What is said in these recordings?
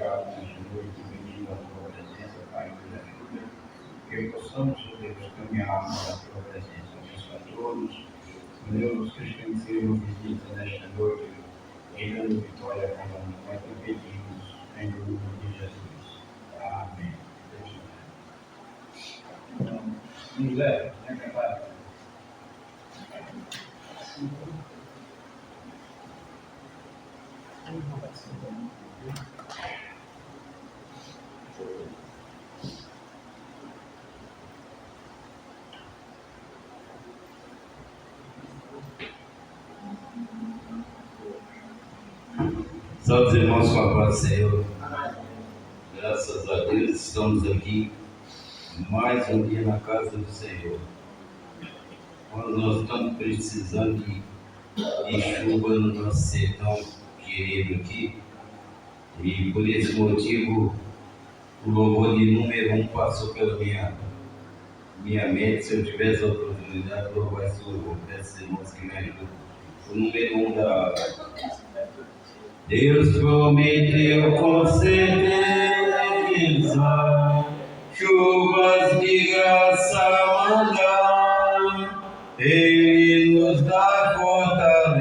obrigado nesta noite, bem-vindo à tua presença, Pai, nos ajuda, que possamos, Deus, caminhar para a tua presença. Abençoa a todos, Deus, que estão sendo visitas nesta noite, em nome de vitória, cada um, vai te pedimos, em nome de Jesus. Amém. José, vem cá. Santos irmãos, com a paz do Senhor, graças a Deus estamos aqui mais um dia na casa do Senhor. Quando nós estamos precisando de chuva no nosso sertão querido aqui, e por esse motivo o louvor de número 1 passou pela minha mente. Se eu tivesse a oportunidade de louvar esse louvor, peço irmãos que me ajudem. O número 1 da Deus prometeu com certeza chuvas de graça mandar, Ele nos dá fortaleza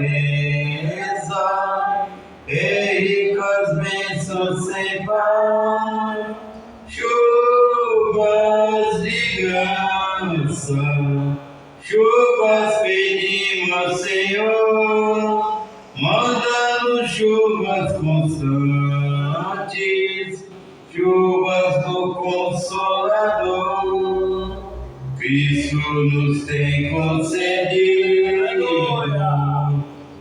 e ricas bênçãos sem par, chuvas de graça, chuvas pedimos, Senhor, manda-nos chuvas constantes, chuvas do Consolador. Cristo nos tem concedido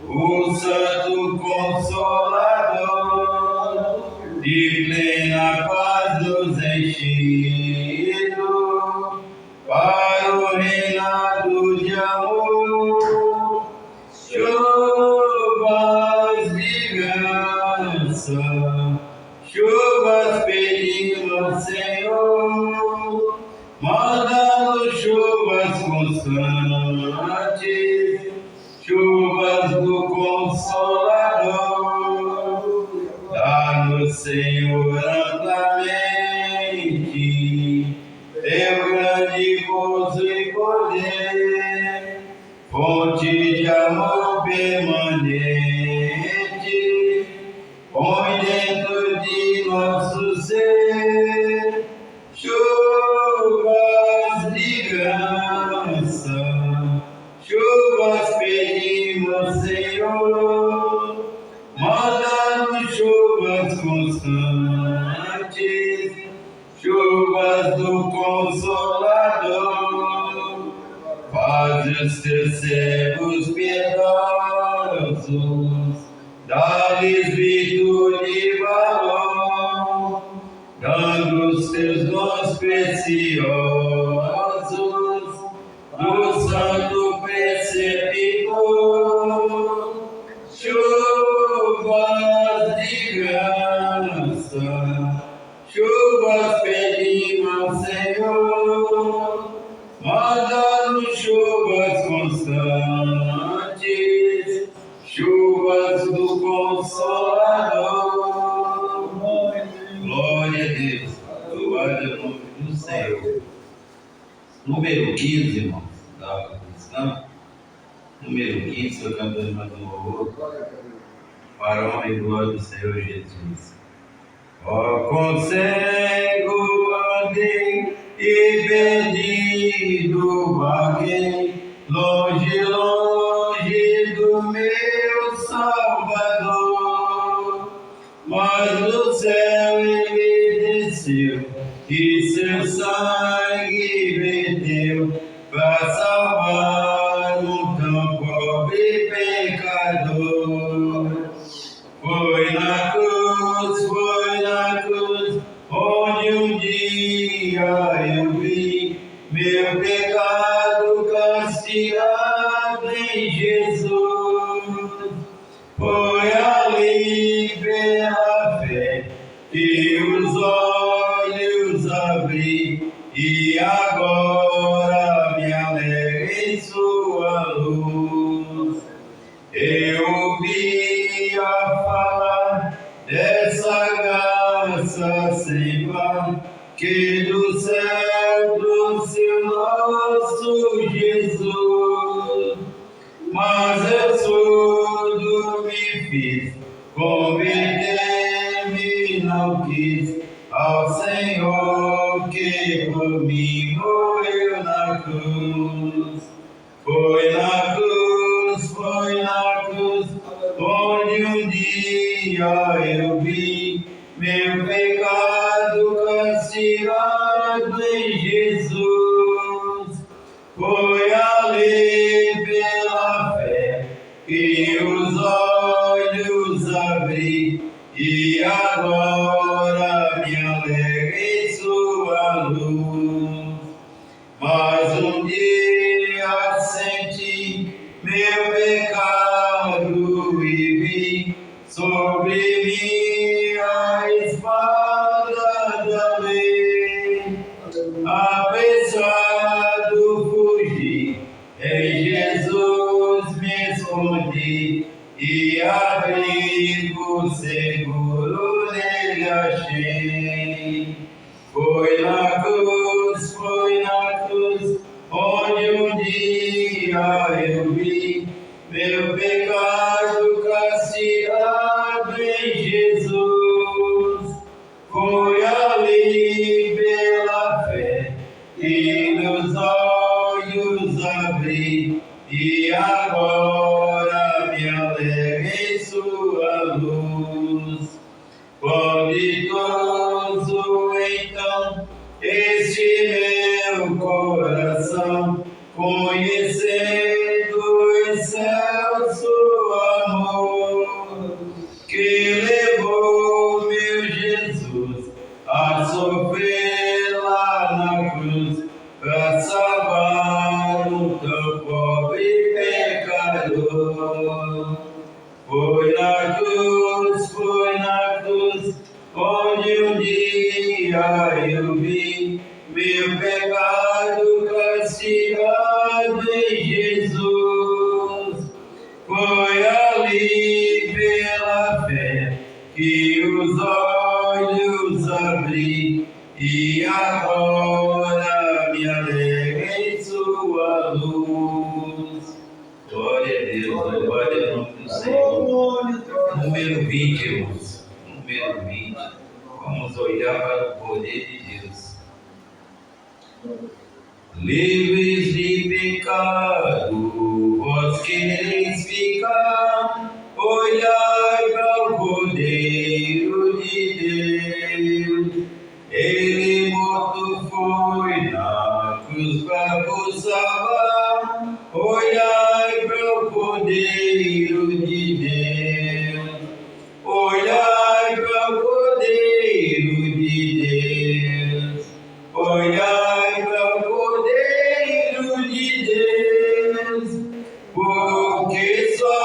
o Santo Consolador, de plena paz nos enchido para o reinado de amor. Chuvas de graça, chuvas pedimos, Senhor, manda-nos chuvas constantes, chuvas do Consolador. Dá-nos, Senhor, amplamente teu grande gozo e poder, fonte de amor permanente, põe dentro de nosso ser chuvas de graça, chuvas pedimos, Senhor, manda-nos chuvas constantes, chuvas do Consolador. Faz os teus servos piedosos, dá-lhes virtude e valor, dando os teus dons preciosos do Santo Preceptor. Chuvas de graça, chuvas pedimos, Senhor, manda-nos chuvas constantes, chuvas do Consolador. Glória a Deus, louvado é o nome do Senhor. Número 15, irmãos, da cristã. Número 15, estou cantando mais um louvor para a honra e glória do Senhor Jesus. Ó, consigo andei e perdido vaguei, longe, longe do meu Salvador, mas do céu ele desceu e seu sangue verteu para salvar um tão pobre pecador. Foi na cruz, onde um dia eu vi meu pecado castigado em Jesus. Foi ali pela fé que os olhos abri e agora me alegro em sua luz. Eu ouvia falar dessa graça saiba que do céu trouxe o nosso Jesus. Mas eu surdo me fiz, converter-me não quis ao Senhor que por mim morreu na cruz. Foi na cruz, onde um dia eu vi meu pecado castigado em Jesus. Foi ali pela fé que os olhos abri e agora me alegra em sua luz. Mas um dia senti meu pecado e vi sobre mim a espada da lei. Apressado fugi, em Jesus me escondi e abrigo seguro nele achei. Foi na cruz, onde um dia eu vi meu pecado castigado em Jesus. Foi ali pela fé que meus olhos abri e agora me alegra em sua luz. Quanto então este meu coração, conhecendo os céus o amor, que levou meu Jesus a sofrer lá na cruz, para salvar um tão pobre pecador. Foi na cruz, onde um dia eu vi meu pecado castigado em Jesus. Foi ali pela fé que os olhos abri e agora me alegra em sua luz. Glória a Deus, glória ao nome do Senhor. Número 20, irmãos. Número 20. Vamos olhar para o poder de Deus. Livres de pecado, vós quereis ficar, olhai para o Cordeiro de Deus. Ele morto foi na cruz para vos salvar, olhai para o Cordeiro de Deus. Olhai para o Cordeiro de Deus. Olhai para o Cordeiro de Deus, porque só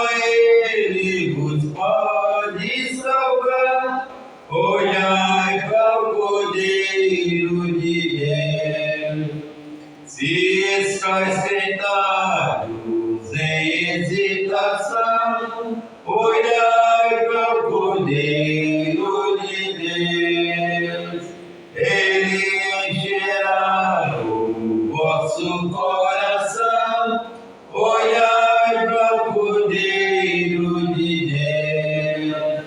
Ele vos pode salvar. Olhai para o Cordeiro de Deus. Se estáis tentados em hesitação, olhai para o Cordeiro de Deus. Ele encherá o vosso coração. Olhai para o Cordeiro de Deus.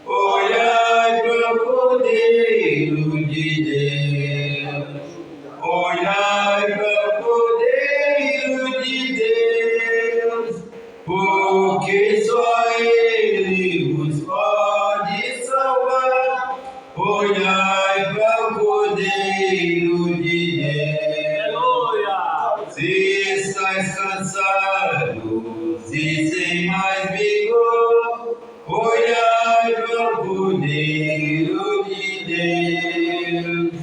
Olhai para o Cordeiro de Deus. Olhai para o Cordeiro de Deus, porque só Ele vos pode salvar. Olhai para o Cordeiro de Deus. Se estáis cansados e sem mais vigor, olhai para o Cordeiro de Deus.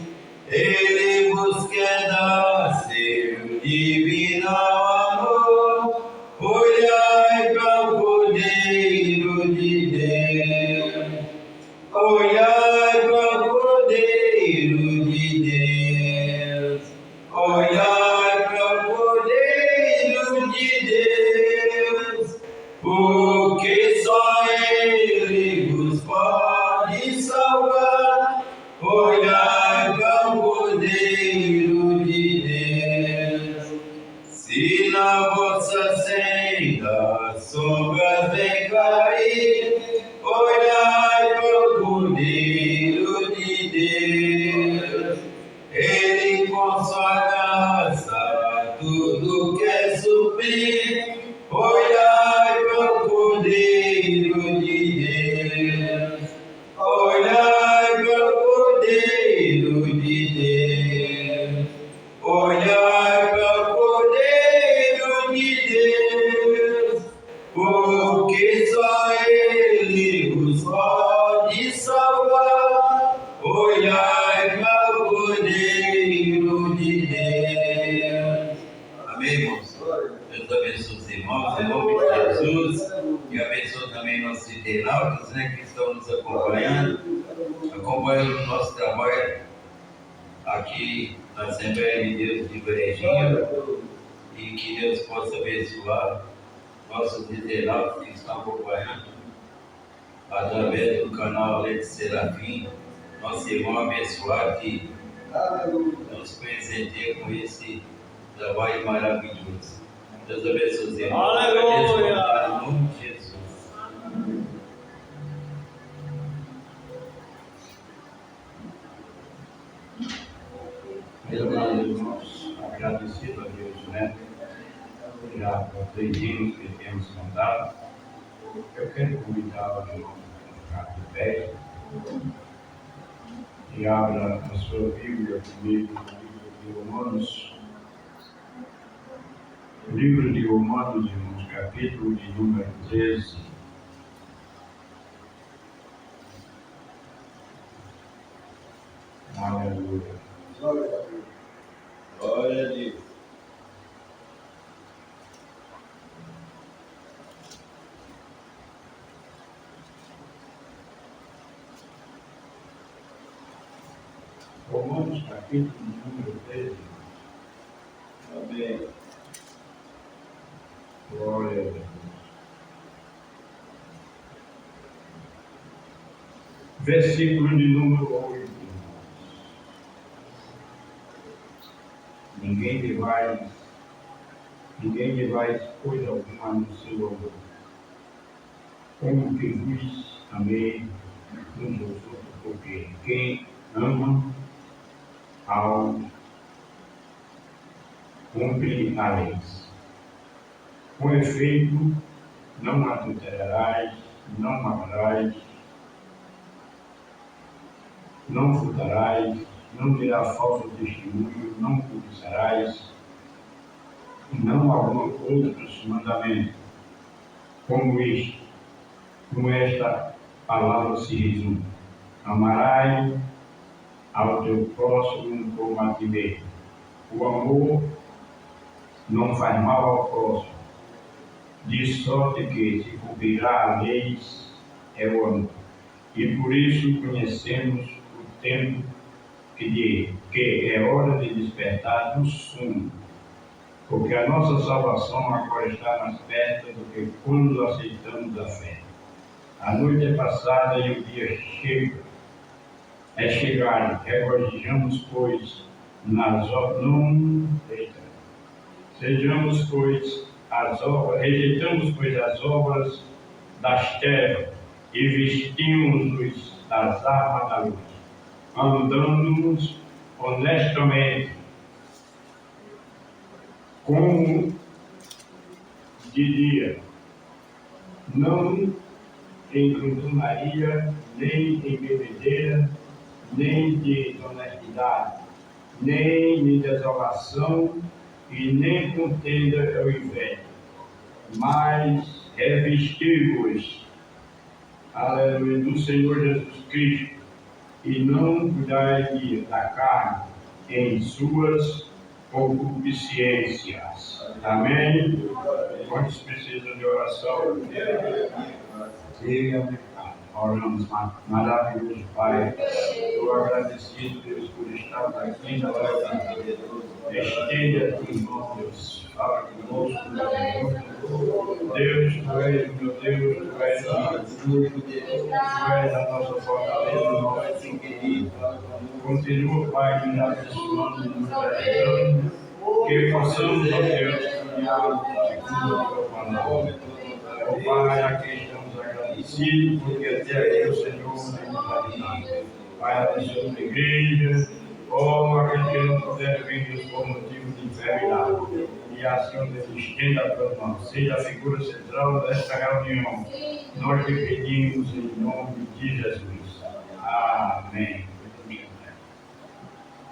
Ele vos quer dar seu divino amor. Olhai para o Cordeiro de Deus. Olhai para o Cordeiro de Cordeiro de Deus, Ele com sua graça tudo quer suprir. Olhai para o Cordeiro de Deus, olhai para o Cordeiro de Deus, olhai para o Cordeiro de Deus, porque só Ele os pode salvar. Olhai para o Cordeiro de Deus. Amém, irmãos? Deus abençoe os irmãos, em nome de Jesus, e abençoe também nossos internautas, que estão nos acompanhando o nosso trabalho aqui na Assembleia de Deus de Varejinha, e que Deus possa abençoar nossos internautas que estão acompanhando através do canal Leite Serafim, nosso irmão abençoado que nos presenteia com esse trabalho maravilhoso. Deus abençoe os irmãos. Aleluia! Em nome de Jesus. Meus irmãos, agradecido a Deus, já por 3 dias que temos contado, eu quero convidar os irmãos a ficar de pé e abra a sua Bíblia comigo no livro de Romanos. O livro de Romanos, irmãos, capítulo de número 13. Aleluia. Glória a Deus. Romanos, capítulo de número 13. Amém. Glória a Deus. Versículo de número 8. Ninguém devais coisa alguma no seu amor, como que vos amei uns aos outros, porque quem ama ao cumpre a lei. Com efeito, não adulterarás, não matarás, não furtarás, não dirás falso testemunho, não cobiçarás, não alguns outros mandamentos, como esta palavra se resume: amarás ao teu próximo como a ti mesmo. O amor não faz mal ao próximo, de sorte que se cumprirá a lei é o amor. E por isso conhecemos o tempo que é hora de despertar do sono, porque a nossa salvação agora está mais perto do que quando aceitamos a fé. A noite é passada e o dia é chegado. Regozijamos, pois, nas obras. Rejeitamos, pois, as obras das trevas e vestimos-nos das armas da luz. Andamos honestamente, como de dia, não em glutonaria, nem em bebedeira, nem de desonestidade, nem de desolação, e nem contenda é o inveja, mas revesti-vos, aleluia, do Senhor Jesus Cristo, e não cuidai da carne em suas concupiscências. Amém? Quantos precisam de oração? Diga, oramos, maravilhoso Pai. Estou agradecido, Deus, por estar aqui na hora de estende a tua mão, Deus. Fala conosco, Deus, tu és meu Deus, tu és a ajuda, tu és a nossa fortaleza, nosso querido. Continua, Pai, nos abençoando, nos ajudando, que possamos, ó Deus, caminhar segundo a tua palavra. Ó Pai, aqui estamos agradecidos. agradecido porque até aqui o Senhor nos ajuda. Pai, abençoa a igreja, ou aquele que não puder vir por motivo de enfermidade. E assim Deus estenda a tua mão, seja a figura central desta reunião. Nós te pedimos em nome de Jesus. Amém.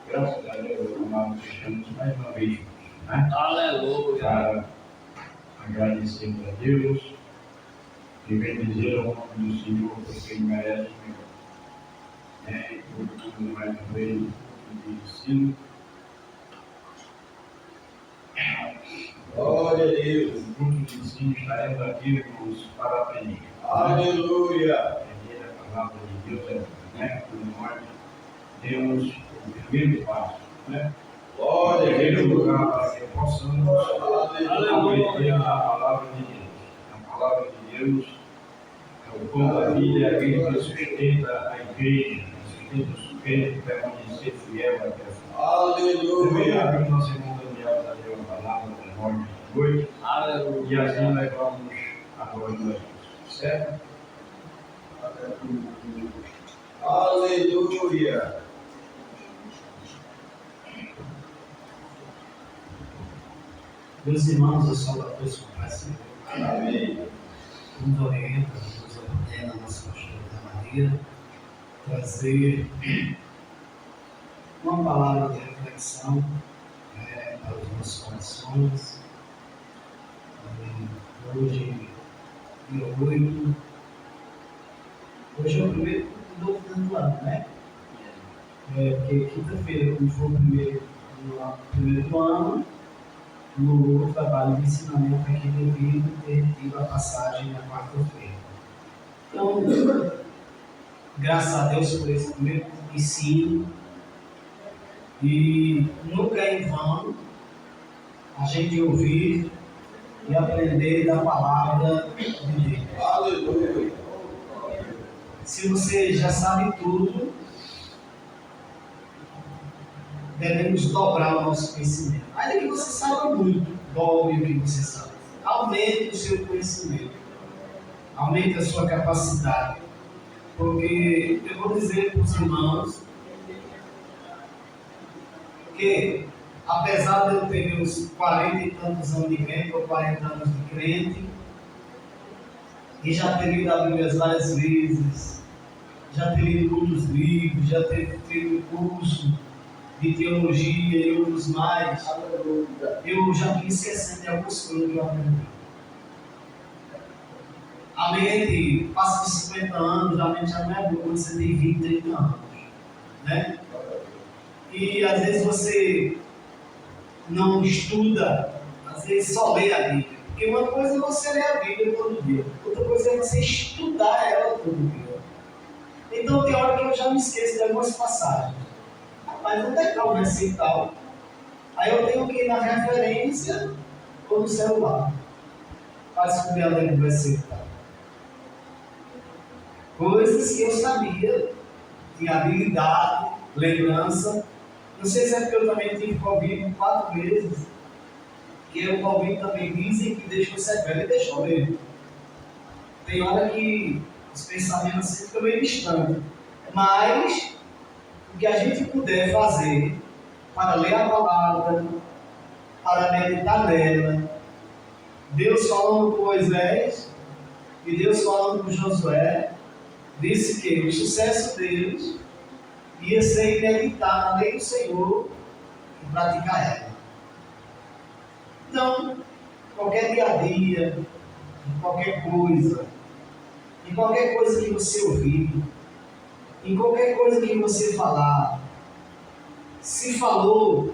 Graças a Deus, amados, estamos mais uma vez juntos, né? Aleluia. Para agradecermos a Deus e bendizer o nome do Senhor, porque Ele merece o melhor. E tudo mais uma vez de ensino. Glória a Deus. O culto de ensino estaremos aqui, irmãos, para aprender. Aleluia. Aprender a palavra de Deus, né? Quando nós temos o primeiro passo, né? Glória a Primeiro Deus. lugar para que possamos aprender a palavra de Deus. A palavra de Deus é o pão da vida, é aquele que sustenta a igreja, sustenta o crente, permanecer fiel até o final. Também Aleluia. abrimos nossa irmã Daniel da Deus a palavra da morte de noite, e assim nós vamos adorando a Deus, certo? Aleluia. Meus irmãos, eu sou a todos com paz. Amém. Nos orienta, nos ordena a nossa pastora Maria, trazer uma palavra de reflexão para os nossos corações. Hoje, dia 8. Hoje é o primeiro culto do ano, né? Porque quinta-feira, como foi o primeiro do ano, no trabalho de ensinamento aqui devido ter tido a passagem na quarta-feira. Então, graças a Deus por esse primeiro ensino, e nunca é em vão a gente ouvir e aprender da palavra de Deus. Aleluia. Se você já sabe tudo, devemos dobrar o nosso conhecimento. Ainda que você saiba muito, dobre o que você sabe. Aumente o seu conhecimento. Aumente a sua capacidade. Porque eu vou dizer para os irmãos que, apesar de eu ter uns 40 e tantos anos de crente, ou 40 anos de crente, e já ter lido a Bíblia várias vezes, já ter lido muitos livros, já ter tido curso de teologia e outros mais, eu já vim esquecendo de algumas coisas que eu aprendi. A mente passa de 50 anos, a mente já não é boa quando você tem 20, 30 anos, né? E às vezes você não estuda, às vezes só lê a Bíblia. Porque uma coisa é você ler a Bíblia todo dia, outra coisa é você estudar ela todo dia. Então tem hora que eu já me esqueço de algumas passagens. Mas onde é que está o versículo? Aí eu tenho que ir na referência ou no celular para descobrir além do versículo. Coisas que eu sabia, tinha habilidade, lembrança. Não sei se é porque eu também tive Covid 4 vezes, que o Covid também dizem que deixou sequela, e deixou mesmo. Tem hora que os pensamentos assim ficam meio distantes. Mas o que a gente puder fazer para ler a palavra, para meditar nela, Deus falando com Moisés e Deus falando com Josué, disse que o sucesso deles ia ser meditar na lei do Senhor e praticar ela. Então, qualquer dia a dia, em qualquer coisa que você ouvir, em qualquer coisa que você falar, se falou,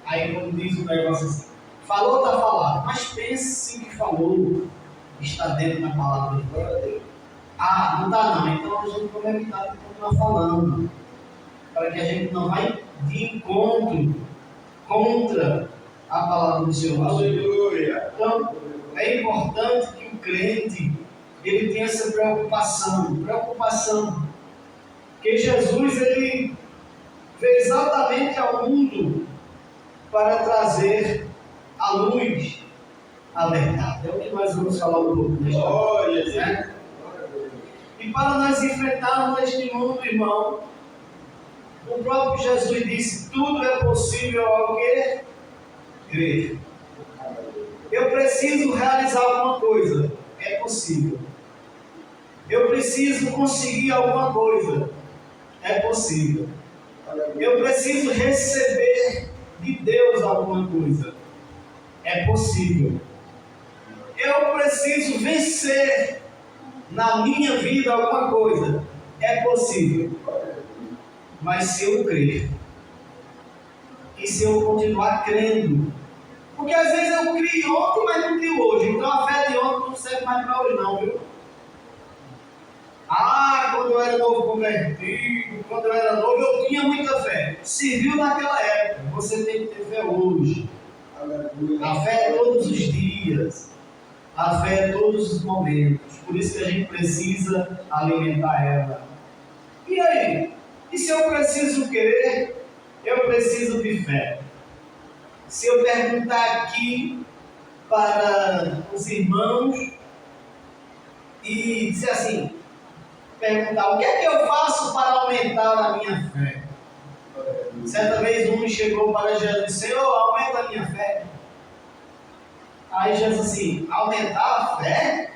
aí como diz o negócio assim, falou está falado, mas pense que falou, está dentro da palavra de Deus. Ah, não está não, então a gente vai evitar de continuar falando, para que a gente não vá de encontro contra a palavra do Senhor. Aleluia. Então, é importante que o crente ele tenha essa preocupação, que Jesus ele veio exatamente ao mundo para trazer à luz a verdade. É o que nós vamos falar um pouco nesta Glória a né? E para nós enfrentarmos este mundo, irmão, o próprio Jesus disse: tudo é possível ao que crer. Eu preciso realizar alguma coisa, é possível. Eu preciso conseguir alguma coisa, é possível. Eu preciso receber de Deus alguma coisa, é possível. Eu preciso vencer na minha vida alguma coisa, é possível. Mas se eu crer, e se eu continuar crendo, porque às vezes eu criei ontem, mas não crio hoje, então a fé de ontem não serve mais para hoje não, viu? Quando eu era novo convertido, quando eu era novo, eu tinha muita fé. Serviu naquela época, você tem que ter fé hoje. A fé é todos os dias, a fé é todos os momentos, por isso que a gente precisa alimentar ela. E aí? E se eu preciso querer, eu preciso de fé. Se eu perguntar aqui para os irmãos e dizer assim, perguntar o que é que eu faço para aumentar a minha fé? Certa vez um chegou para Jesus e disse: Senhor, aumenta a minha fé. Aí Jesus assim: aumentar a fé?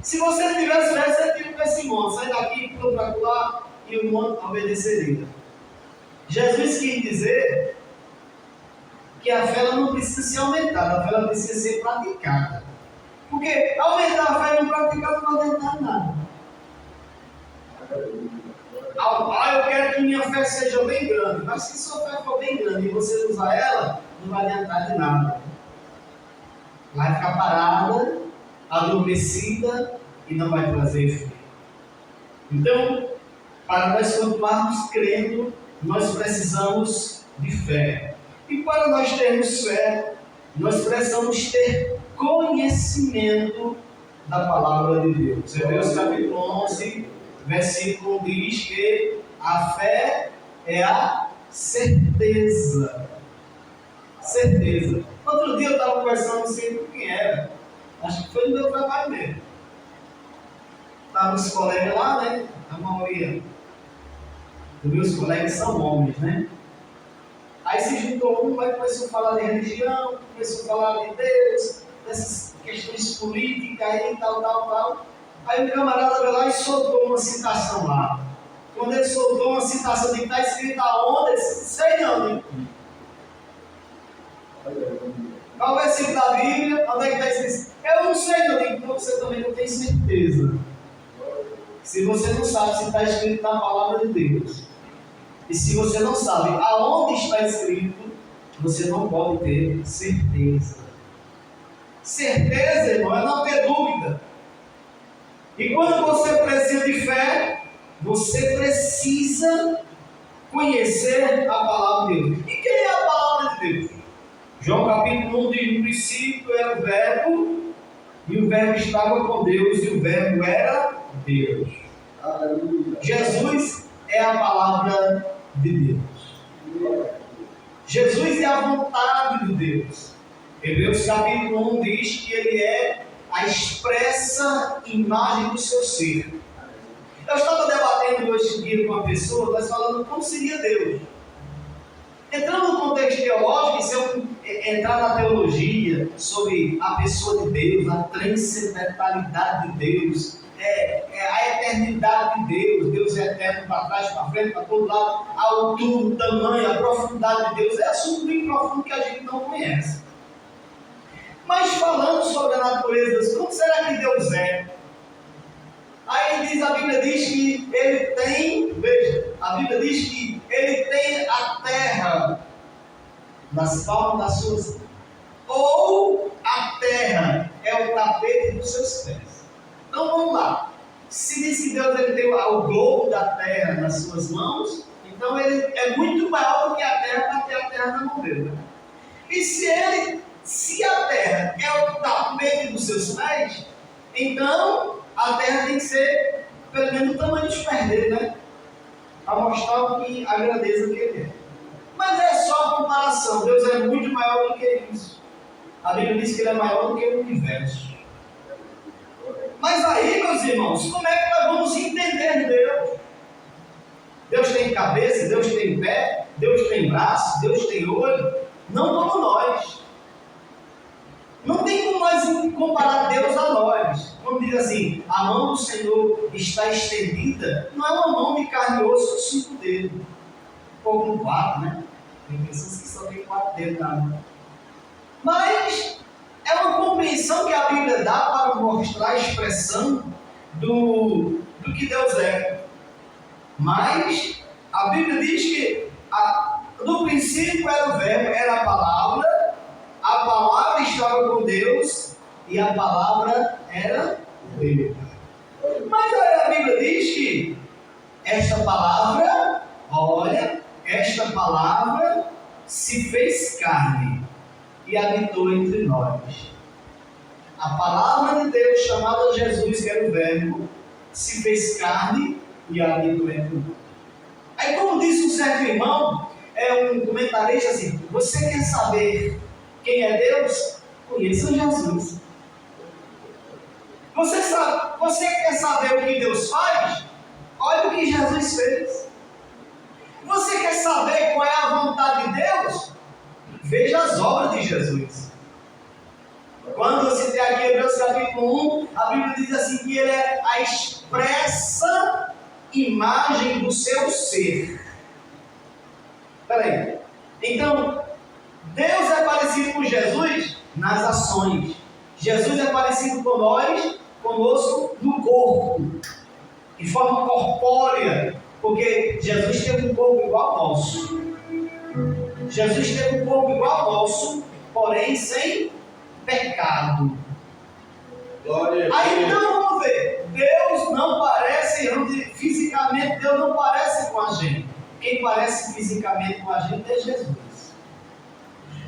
Se você tivesse fé, você tinha para esse monte, sai daqui, pula para lá e o monte obedeceria. Jesus quis dizer que a fé ela não precisa ser aumentada, a fé ela precisa ser praticada. Porque aumentar a fé e não praticar não vai adiantar nada. Eu quero que minha fé seja bem grande, mas se sua fé for bem grande e você usar ela, não vai adiantar de nada. Vai ficar parada, adormecida e não vai trazer efeito. Então, para nós continuarmos crendo, nós precisamos de fé. E para nós termos fé, nós precisamos ter conhecimento da palavra de Deus. Hebreus capítulo 11, versículo 1 diz que a fé é a certeza. Certeza. Outro dia eu estava conversando, não sei com quem era, acho que foi no meu trabalho mesmo. Estavam os colegas lá, né? A maioria dos meus colegas são homens, né? Aí se juntou um, aí começou a falar de religião, começou a falar de Deus, dessas questões políticas aí, tal. Aí o camarada veio lá e soltou uma citação lá. Quando ele soltou uma citação de que está escrito aonde, ele disse: sei não, hein? Qual é o versículo da Bíblia? Onde é que está escrito? Eu não sei, não, então você também não tem certeza. Se você não sabe se está escrito na palavra de Deus, e se você não sabe aonde está escrito, você não pode ter certeza. Certeza, irmão, é não ter dúvida. E quando você precisa de fé, você precisa conhecer a palavra de Deus. E quem é a palavra de Deus? João capítulo 1 diz: no princípio era o verbo, e o verbo estava com Deus, e o verbo era Deus. Aleluia. Jesus é a palavra de Deus. Jesus é a vontade de Deus. Hebreus capítulo 1 diz que ele é a expressa imagem do seu ser. Eu estava debatendo hoje em dia com uma pessoa, nós falando como seria Deus. Entrando no contexto teológico, se eu entrar na teologia sobre a pessoa de Deus, a transcendentalidade de Deus, a eternidade de Deus, Deus é eterno para trás, para frente, para todo lado, a altura, o tamanho, a profundidade de Deus, é assunto bem profundo que a gente não conhece. Mas falando sobre a natureza de Deus, como será que Deus é? Aí a Bíblia diz que ele tem, veja, a Bíblia diz que ele tem a terra nas palmas das suas mãos. Ou a terra é o tapete dos seus pés. Então vamos lá. Se diz que Deus ele tem o globo da terra nas suas mãos, então ele é muito maior do que a terra para ter a terra na mão dele. Né? E se a terra é o tapete dos seus pés, então a terra tem que ser pelo menos o tamanho dos pés dele, né? Para mostrar o que a grandeza que ele é. Mas é só a comparação. Deus é muito maior do que isso. A Bíblia diz que ele é maior do que o universo. Mas aí, meus irmãos, como é que nós vamos entender Deus? Deus tem cabeça, Deus tem pé, Deus tem braço, Deus tem olho. Não como nós. Não tem como nós comparar Deus a nós. Vamos dizer assim, a mão do Senhor está estendida, não é uma mão de carne e osso com 5 dedos. Ou com 4, né? Tem pessoas que só tem 4 dedos na mão. Mas é uma compreensão que a Bíblia dá para mostrar a expressão do que Deus é. Mas a Bíblia diz que no princípio era o verbo, era a palavra estava com Deus e a palavra era Deus. Mas aí a Bíblia diz que esta palavra se fez carne e habitou entre nós. A palavra de Deus, chamada Jesus, que era o verbo, se fez carne e habitou entre nós. Aí, como disse um certo irmão, um comentarista assim: você quer saber quem é Deus? Conheça Jesus. Você quer saber o que Deus faz? Olha o que Jesus fez. Você quer saber qual é a vontade de Deus? Veja as obras de Jesus. Quando eu citei aqui Hebreus capítulo 1, a Bíblia diz assim que ele é a expressa imagem do seu ser. Espera aí. Então, Deus é parecido com Jesus nas ações. Jesus é parecido conosco no corpo, de forma corpórea, porque Jesus teve um corpo igual ao nosso. Jesus teve um corpo igual ao nosso, porém sem pecado. Aí então vamos ver, Deus não parece, fisicamente Deus não parece com a gente. Quem parece fisicamente com a gente é Jesus.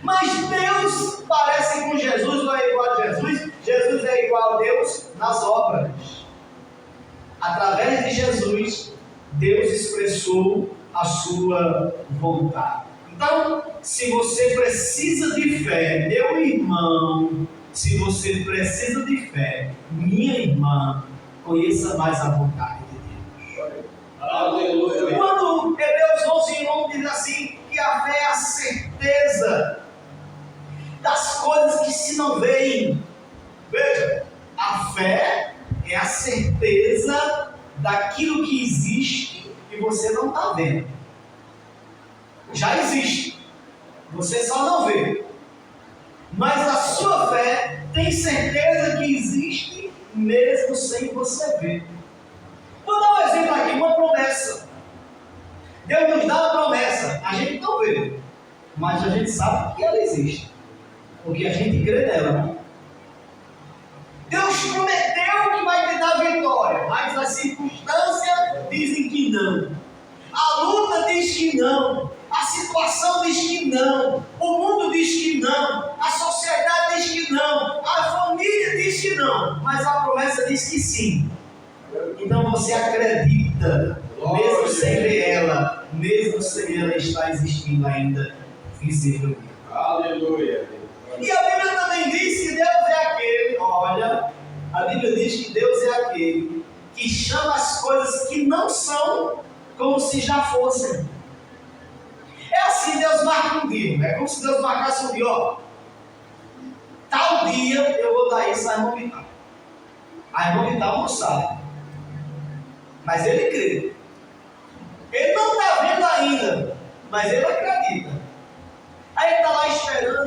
Mas Deus parece com Jesus ou é igual a Jesus? Jesus é igual a Deus nas obras. Através de Jesus, Deus expressou a sua vontade. Então, se você precisa de fé, meu irmão, se você precisa de fé, minha irmã, conheça mais a vontade de Deus. Aleluia. Quando Hebreus 11:1 diz assim, que a fé é a certeza das coisas que se não veem. Veja, a fé é a certeza daquilo que existe e você não está vendo. Já existe, você só não vê. Mas a sua fé tem certeza que existe mesmo sem você ver. Vou dar um exemplo aqui, uma promessa. Deus nos dá uma promessa, a gente não vê, mas a gente sabe que ela existe, porque a gente crê nela, né? Deus prometeu que vai te dar vitória, mas as circunstâncias dizem que não. A luta diz que não. A situação diz que não. O mundo diz que não. A sociedade diz que não. A família diz que não. Mas a promessa diz que sim. Então você acredita, mesmo sem ver ela, mesmo sem ela estar existindo ainda visivelmente. Aleluia. E a Bíblia também diz que Deus é aquele, olha, a Bíblia diz que Deus é aquele que chama as coisas que não são como se já fossem. É assim, Deus marca um dia, é como se Deus marcasse um dia, ó, tal dia eu vou dar isso à irmã Vital. A irmã Vital não sabe, mas ele crê. Ele não está vendo ainda, mas ele acredita. Aí ele está lá esperando.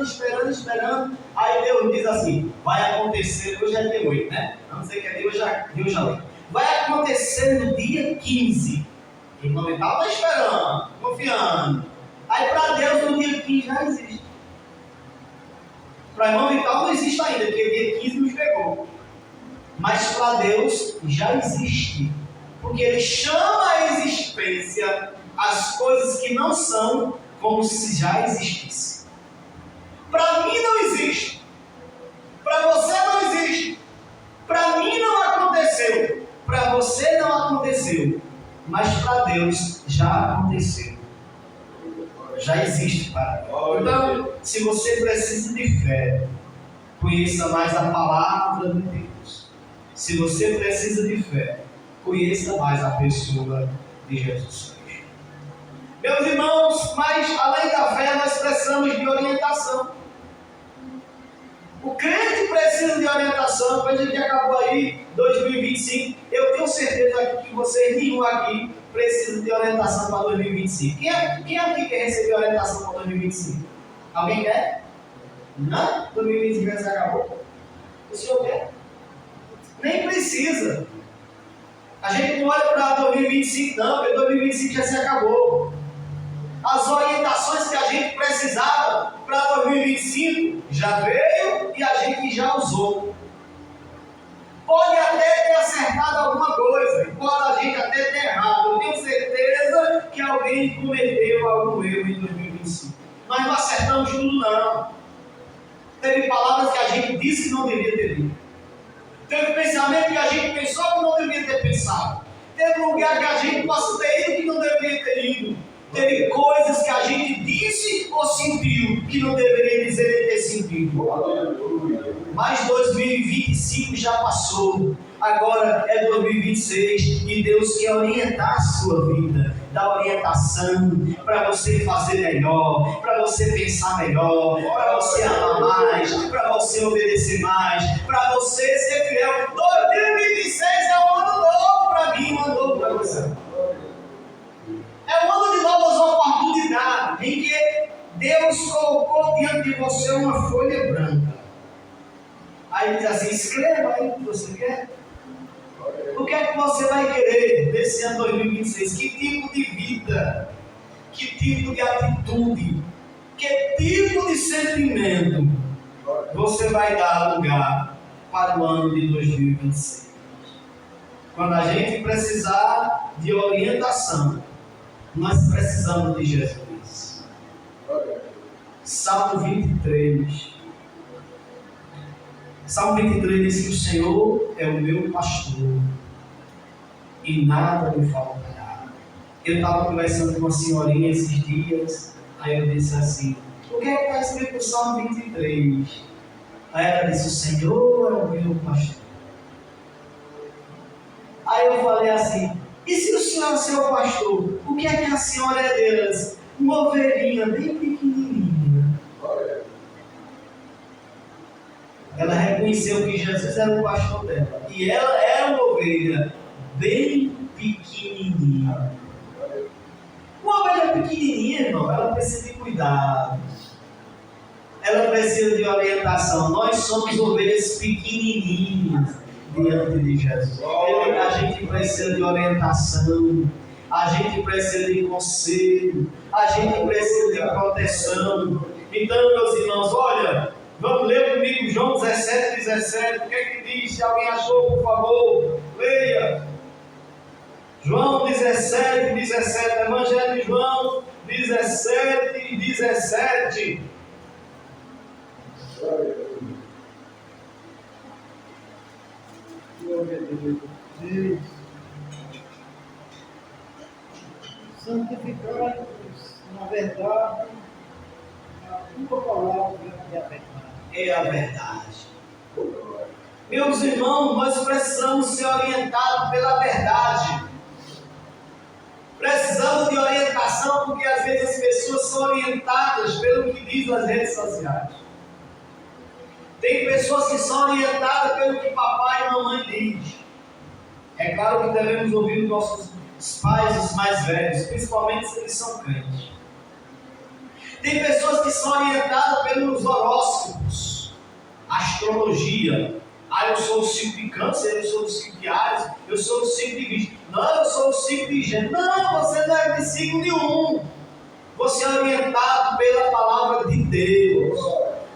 Aí Deus diz assim, vai acontecer, hoje é dia 8, né? Não sei que é Deus já leu. Vai acontecer no dia 15. E o mental está esperando, confiando. Aí para Deus no dia 15 já existe. Para o irmão vital não existe ainda, porque dia 15 nos pegou. Mas para Deus já existe. Porque Ele chama a existência as coisas que não são como se já existisse. Para mim não existe. Para você não existe. Para mim não aconteceu. Para você não aconteceu. Mas para Deus já aconteceu. Já existe para Deus. Então, se você precisa de fé, conheça mais a palavra de Deus. Se você precisa de fé, conheça mais a pessoa de Jesus Cristo. Meus irmãos, mas além da fé, nós precisamos de orientação. O crente precisa de orientação. Depois a gente acabou aí 2025. Eu tenho certeza que vocês, nenhum aqui, precisa de orientação para 2025. Quem aqui quer receber orientação para 2025? Alguém quer? Não? 2025 já se acabou? O senhor quer? Nem precisa. A gente não olha para 2025 não, porque 2025 já se acabou. As orientações que a gente precisava para 2025 já veio e a gente já usou. Pode até ter acertado alguma coisa, pode a gente até ter errado. Eu tenho certeza que alguém cometeu algum erro em 2025. Nós não acertamos tudo não. Teve palavras que a gente disse que não devia ter dito. Teve pensamento que a gente pensou que não devia ter pensado. Teve lugar que a gente possa ter ido que não deveria ter ido. Teve coisas que a gente disse ou sentiu que não deveria dizer nem ter sentido. Mas 2025 já passou. Agora é 2026 e Deus quer orientar a sua vida. Dar orientação para você fazer melhor, para você pensar melhor, para você amar mais, para você obedecer mais, para você ser fiel. 2026 é um ano novo para mim, um ano novo para você. É um ano de novas oportunidades, em que Deus colocou diante de você uma folha branca. Aí diz assim, escreva aí o que você quer. O que é que você vai querer nesse ano 2026? Que tipo de vida? Que tipo de atitude? Que tipo de sentimento você vai dar lugar para o ano de 2026? Quando a gente precisar de orientação, nós precisamos de Jesus. Salmo 23. Salmo 23 diz que o Senhor é o meu pastor e nada me faltará. Eu estava conversando com uma senhorinha esses dias, aí eu disse assim, o que é que está escrito no Salmo 23? Aí ela disse, o Senhor é o meu pastor. Aí eu falei assim, e se o senhor é o seu pastor, o que é que a senhora é delas? Uma ovelhinha bem pequenininha. Ela reconheceu que Jesus era o pastor dela. E ela era uma ovelha bem pequenininha. Uma ovelha pequenininha, irmão, ela precisa de cuidado. Ela precisa de orientação. Nós somos ovelhas pequenininhas diante de Jesus. A gente precisa de orientação. A gente precisa de conselho. A gente precisa de proteção. Então, meus irmãos, olha, vamos ler comigo João 17:17. O que é que diz? Se alguém achou, por favor, leia. João 17:17. Evangelho de João 17:17. Santificai-vos na verdade, a tua palavra é a verdade. É a verdade. Meus irmãos, nós precisamos ser orientados pela verdade. Precisamos de orientação, porque às vezes as pessoas são orientadas pelo que diz nas redes sociais. Tem pessoas que são orientadas pelo que papai e mamãe diz. É claro que devemos ouvir os nossos pais, os mais velhos, principalmente se eles são crentes. Tem pessoas que são orientadas pelos horóscopos, astrologia. Eu sou o signo de Câncer, eu sou o signo de Áries, eu sou o signo de Virgem. Não, eu sou o signo de Gêmeos. Não, você não é de signo nenhum. Você é orientado pela palavra de Deus.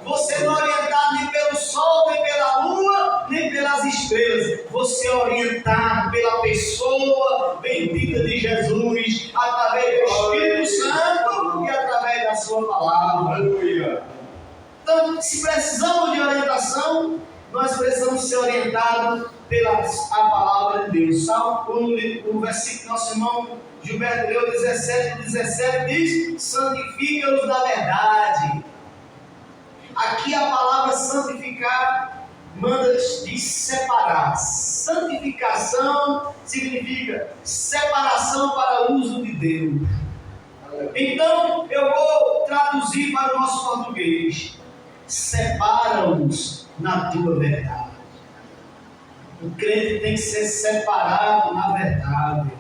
Você não é orientado nem pelo sol, nem pela lua, nem pelas estrelas. Você é orientado pela pessoa bendita de Jesus, através do Espírito Santo e através da sua palavra. Então, se precisamos de orientação, nós precisamos ser orientados pela palavra de Deus. O versículo que nosso irmão Gilberto leu, 17:17, diz: santifica-os na verdade. Aqui a palavra santificar manda de separar, Santificação significa separação para o uso de Deus. Então, eu vou traduzir para o nosso português: separa-nos na tua verdade. O crente tem que ser separado na verdade.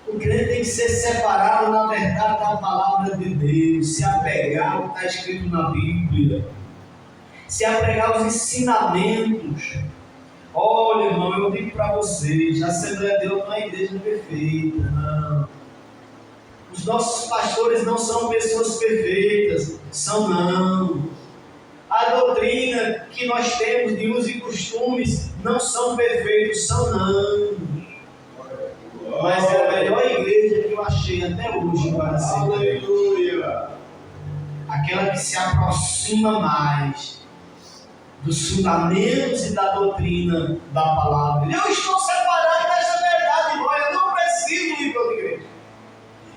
O crente tem que ser separado na verdade da palavra de Deus, se apegar ao que está escrito na Bíblia, se apegar aos ensinamentos. Olha, irmão, eu digo para vocês, a Assembleia de Deus não é igreja perfeita, não. Os nossos pastores não são pessoas perfeitas, são não. A doutrina que nós temos de usos e costumes não são perfeitos, são não. Mas é a melhor igreja que eu achei até hoje para ser. Aleluia! Aquela que se aproxima mais dos fundamentos e da doutrina da palavra. Eu estou separado dessa verdade, irmão. Eu não preciso ir para outra igreja.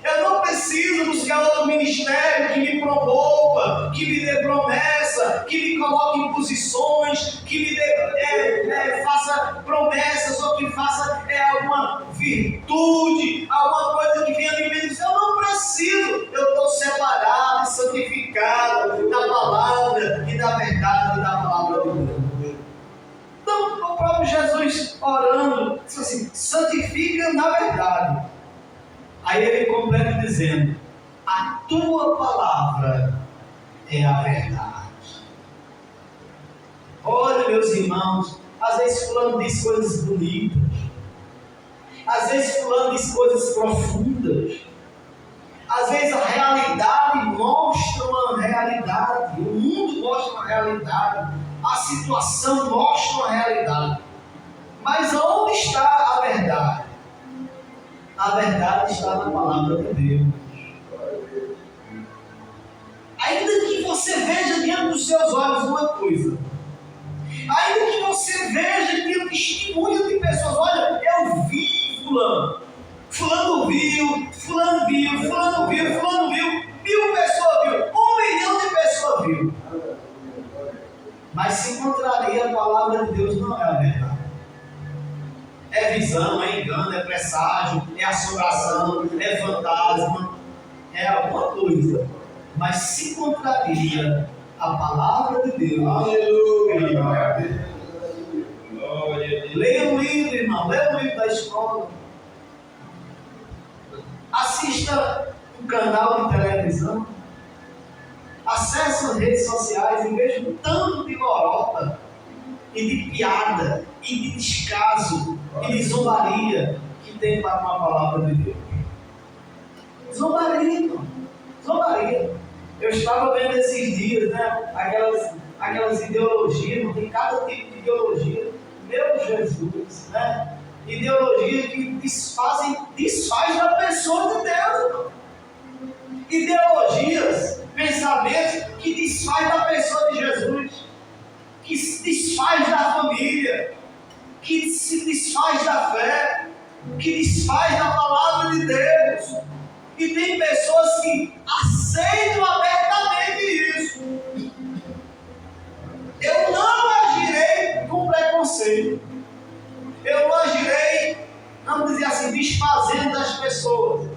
Eu não preciso buscar outro ministério que me promova, que me dê promessa, que me coloque em posições, que me dê, faça promessas ou que faça alguma virtude, alguma coisa que venha me beneficiar. Eu não preciso. Eu estou separado e santificado da palavra e da verdade da palavra de Deus. Então, o próprio Jesus orando, disse assim: santifica na verdade. Aí ele completa dizendo: a tua palavra é a verdade. Olha, meus irmãos, às vezes fulano diz coisas bonitas, às vezes fulano diz coisas profundas, às vezes a realidade mostra uma realidade, o mundo mostra uma realidade, a situação mostra uma realidade. Mas onde está a verdade? A verdade está na palavra de Deus. Ainda que você veja diante dos seus olhos uma coisa, ainda que você veja que o testemunho de pessoas, olha, eu vi fulano, fulano viu, fulano viu, fulano viu, fulano viu, 1000 pessoas viu, 1 milhão de pessoas viu. Mas se contraria a palavra de Deus, não é a verdade. É visão, é engano, é presságio, é assombração, é fantasma, é alguma coisa. Mas se contraria a palavra de Deus. Aleluia! Leia o livro, irmão, leia o livro da escola. Assista um canal de televisão. Acesse as redes sociais e veja um tanto de lorota e de piada e de descaso e de zombaria que tem para uma palavra de Deus. Zombaria, irmão. Zombaria. Eu estava vendo esses dias, né? Aquelas ideologias, não tem cada tipo de ideologia. Meu Jesus, né? Ideologia que desfaz da pessoa de Deus, irmão. Ideologias, pensamentos que desfaz da pessoa de Jesus, que se desfaz da família, que se desfaz da fé, que desfaz da palavra de Deus. E tem pessoas que aceitam abertamente isso. Eu não agirei com preconceito. Eu não agirei, vamos dizer assim, desfazendo das pessoas.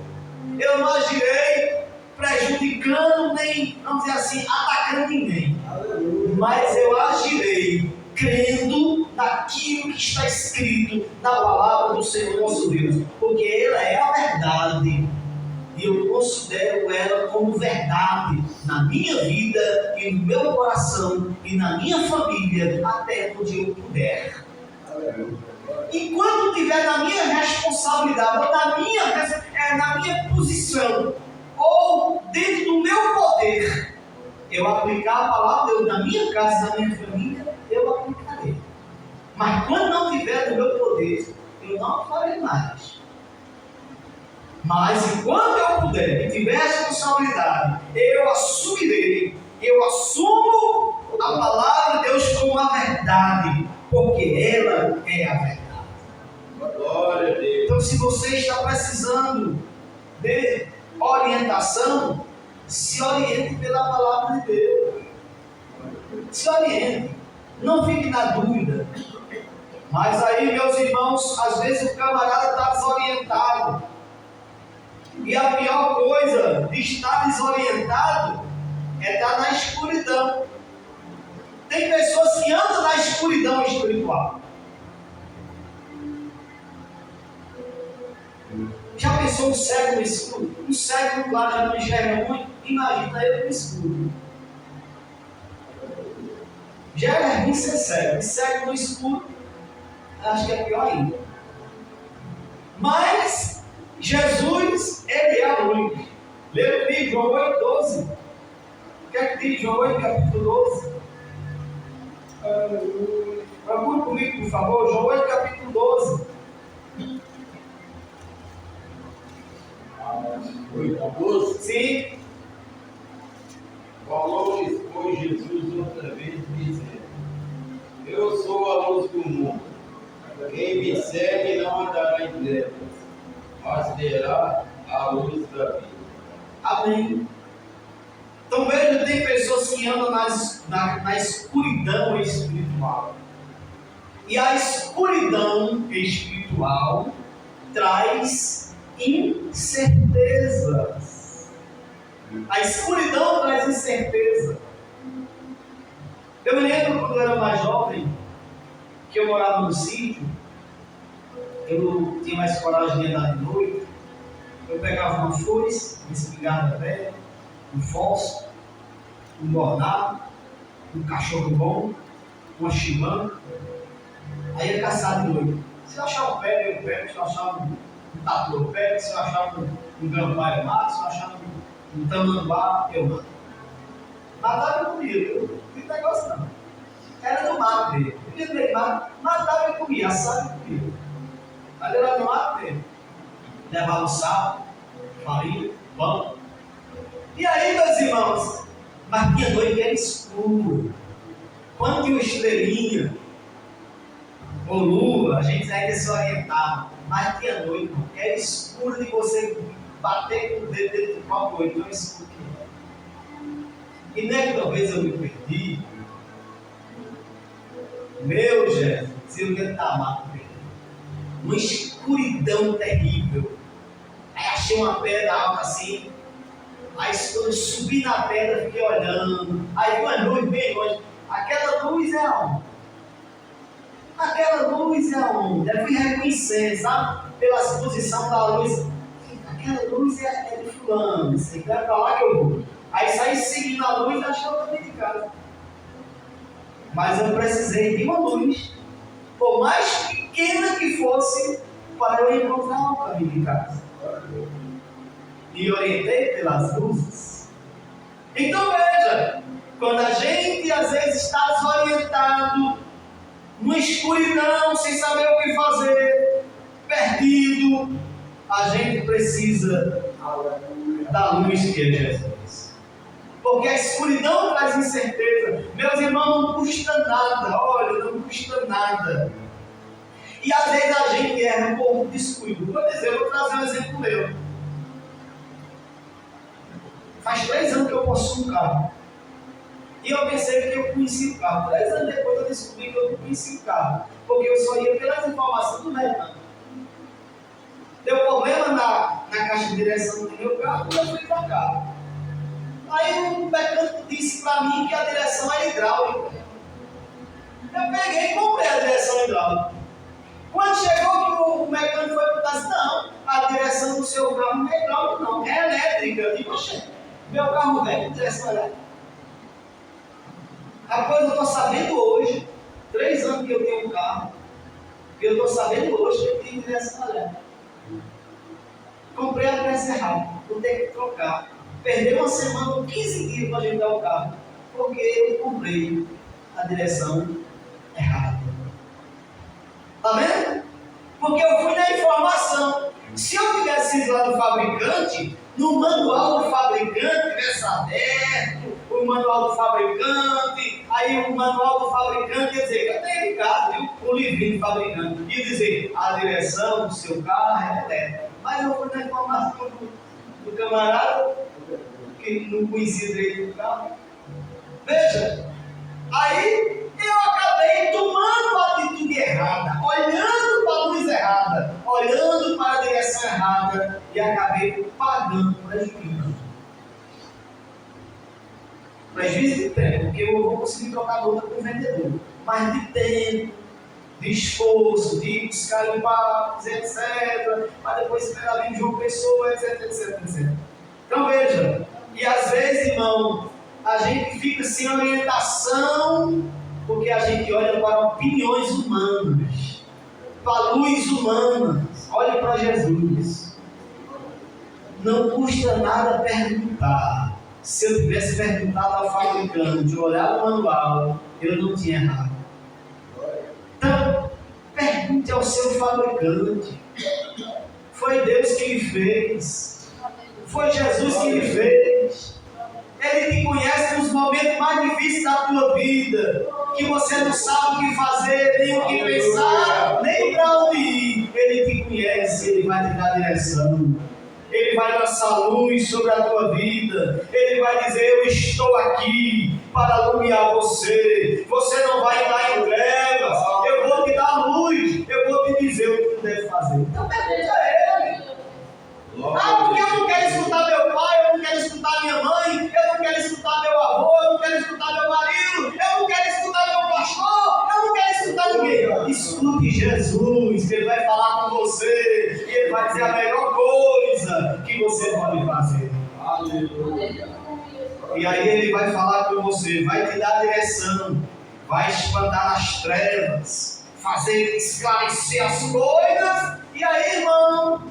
Eu não agirei prejudicando, nem, vamos dizer assim, atacando ninguém. Mas eu agirei crendo naquilo que está escrito na palavra do Senhor nosso Deus, porque ela é a verdade. E eu considero ela como verdade na minha vida e no meu coração e na minha família, até onde eu puder. Enquanto estiver na minha responsabilidade, ou na minha posição, ou dentro do meu poder, eu aplicar a palavra de Deus na minha casa e na minha família, eu aplicarei. Mas quando não tiver no meu poder, eu não farei mais. Mas enquanto eu puder e tiver responsabilidade, eu assumirei, eu assumo a palavra de Deus como a verdade, porque ela é a verdade. Glória a Deus. Então, se você está precisando de orientação, se oriente pela palavra de Deus. Se oriente. Não fique na dúvida. Mas aí, meus irmãos, às vezes o camarada está desorientado. E a pior coisa de estar desorientado é estar na escuridão. Tem pessoas que andam na escuridão espiritual. Já pensou um cego no escuro? Um cego lá já não enxerga muito, imagina ele no escuro. Já é ruim ser cego, e cego no escuro, acho que é pior ainda. Mas Jesus, ele é a luz. Lê comigo João 8,12. O que é que diz João 8, capítulo 12? Procure comigo, por favor, João 8, capítulo 12. 8:12. Sim. Falou-lhes, pois, Jesus outra vez, dizendo: Eu sou a luz do mundo. Quem me segue não andará em trevas, mas terá a luz da vida. Amém. Então veja, tem pessoas que andam na escuridão espiritual. E a escuridão espiritual traz incertezas. A escuridão traz incerteza. Eu me lembro quando eu era mais jovem, que eu morava no sítio, eu tinha mais coragem de andar de noite. Eu pegava uma foice, uma espingarda velha, um fósforo, um bornado, um cachorro bom, uma chimã. Aí ia caçar de noite. Se eu achar um pé, eu pego. Se eu achar um tatu, eu pego. Se eu achar um gambá, eu mato. Se eu achar um tamanduá, eu mato. Matava e comia, não tinha negócio não. Era no mato dele. Podia ter mato, matava e comia, assava e comia. Mas era no mato dele. Levava sal, farinha, pão. E aí, meus irmãos, mas tinha noite que era escuro. Quando tinha uma estrelinha, ou lua, a gente ainda se orientava. Mas tinha noite, que era escuro de você bater com o dedo dentro do próprio olho, tão escuro que era. E naquela vez eu me perdi. Meu Jesus, se eu ia estar mato, uma escuridão terrível. Aí achei uma pedra alta assim. Aí quando eu subi na pedra, fiquei olhando. Aí uma luz bem longe. Aquela luz é aonde? Aquela luz é aonde? Eu fui reconhecendo, sabe? Pela exposição da luz. Aquela luz é de fulano. Isso aqui é para lá que eu vou. Aí saí seguindo a luz e achei o caminho de casa. Mas eu precisei de uma luz, por mais pequena que fosse, para eu encontrar o caminho de casa. Me orientei pelas luzes. Então veja, quando a gente às vezes está desorientado, numa escuridão, sem saber o que fazer, perdido, a gente precisa da luz que é Jesus. Porque a escuridão traz incerteza. Meus irmãos, não custa nada. Olha, não custa nada. E às vezes a gente erra um pouco de descuido. Por exemplo, eu vou trazer um exemplo meu. Faz 3 anos que eu possuo um carro. E eu pensei que eu conhecia o carro. 3 anos depois eu descobri que eu não conhecia o carro. Porque eu só ia pelas informações do mecânico. Deu problema na caixa de direção do meu carro e eu fui para cá. Aí o mecânico disse para mim que a direção era hidráulica. Eu peguei e comprei a direção hidráulica. Quando chegou que o mecânico foi perguntar assim, não, a direção do seu carro não é hidráulica não, é elétrica. Eu digo, oxe, meu carro velho com direção elétrica. Rapaz, eu estou sabendo hoje, 3 anos que eu tenho um carro, e eu estou sabendo hoje que eu tenho direção elétrica. Comprei a direção errada, vou ter que trocar. Perdeu uma semana, 15 dias para ajeitar o carro, porque eu comprei a direção errada. Está vendo? Porque eu fui na informação. Se eu tivesse ido lá no fabricante, no manual do fabricante tivesse aberto, o manual do fabricante, aí o manual do fabricante ia dizer, eu tenho em casa, viu? O livrinho do fabricante, ia dizer, a direção do seu carro é elétrica. Mas eu fui na informação do camarada, que não conhecia direito do carro. Veja, aí eu acabei tomando a atitude errada. errada, olhando para a luz errada, olhando para a direção errada e acabei pagando prejuízo. Prejuízo de tempo, porque eu vou conseguir trocar outra com o vendedor, mas de tempo, de esforço, de buscar impactos, etc. Para depois esperar vir João Pessoa, etc, etc, etc. Então veja, e às vezes, irmão, a gente fica sem orientação, porque a gente olha para opiniões humanas, para luz humanas. Olhe para Jesus. Não custa nada perguntar. Se eu tivesse perguntado ao fabricante, olhar o manual, eu não tinha errado. Então, pergunte ao seu fabricante. Foi Deus que lhe fez. Foi Jesus que lhe fez. Ele te conhece nos momentos mais difíceis da tua vida, que você não sabe o que fazer, nem o que pensar, nem para onde ir. Ele te conhece, Ele vai te dar direção. Ele vai lançar luz sobre a tua vida. Ele vai dizer: eu estou aqui para alumiar você. Você não vai estar em trevas. Eu vou te dar luz. Eu vou te dizer o que tu deve fazer. Então pergunte a Ele. Porque eu não quero escutar meu pai, eu não quero escutar minha mãe, eu não quero escutar meu avô, eu não quero escutar meu marido, eu não quero escutar meu pastor, eu não quero escutar ninguém. Escute Jesus, que Ele vai falar com você e Ele vai dizer a melhor coisa que você pode fazer. Aleluia. E aí Ele vai falar com você, vai te dar direção, vai espantar as trevas, fazer esclarecer as coisas. E aí, irmão,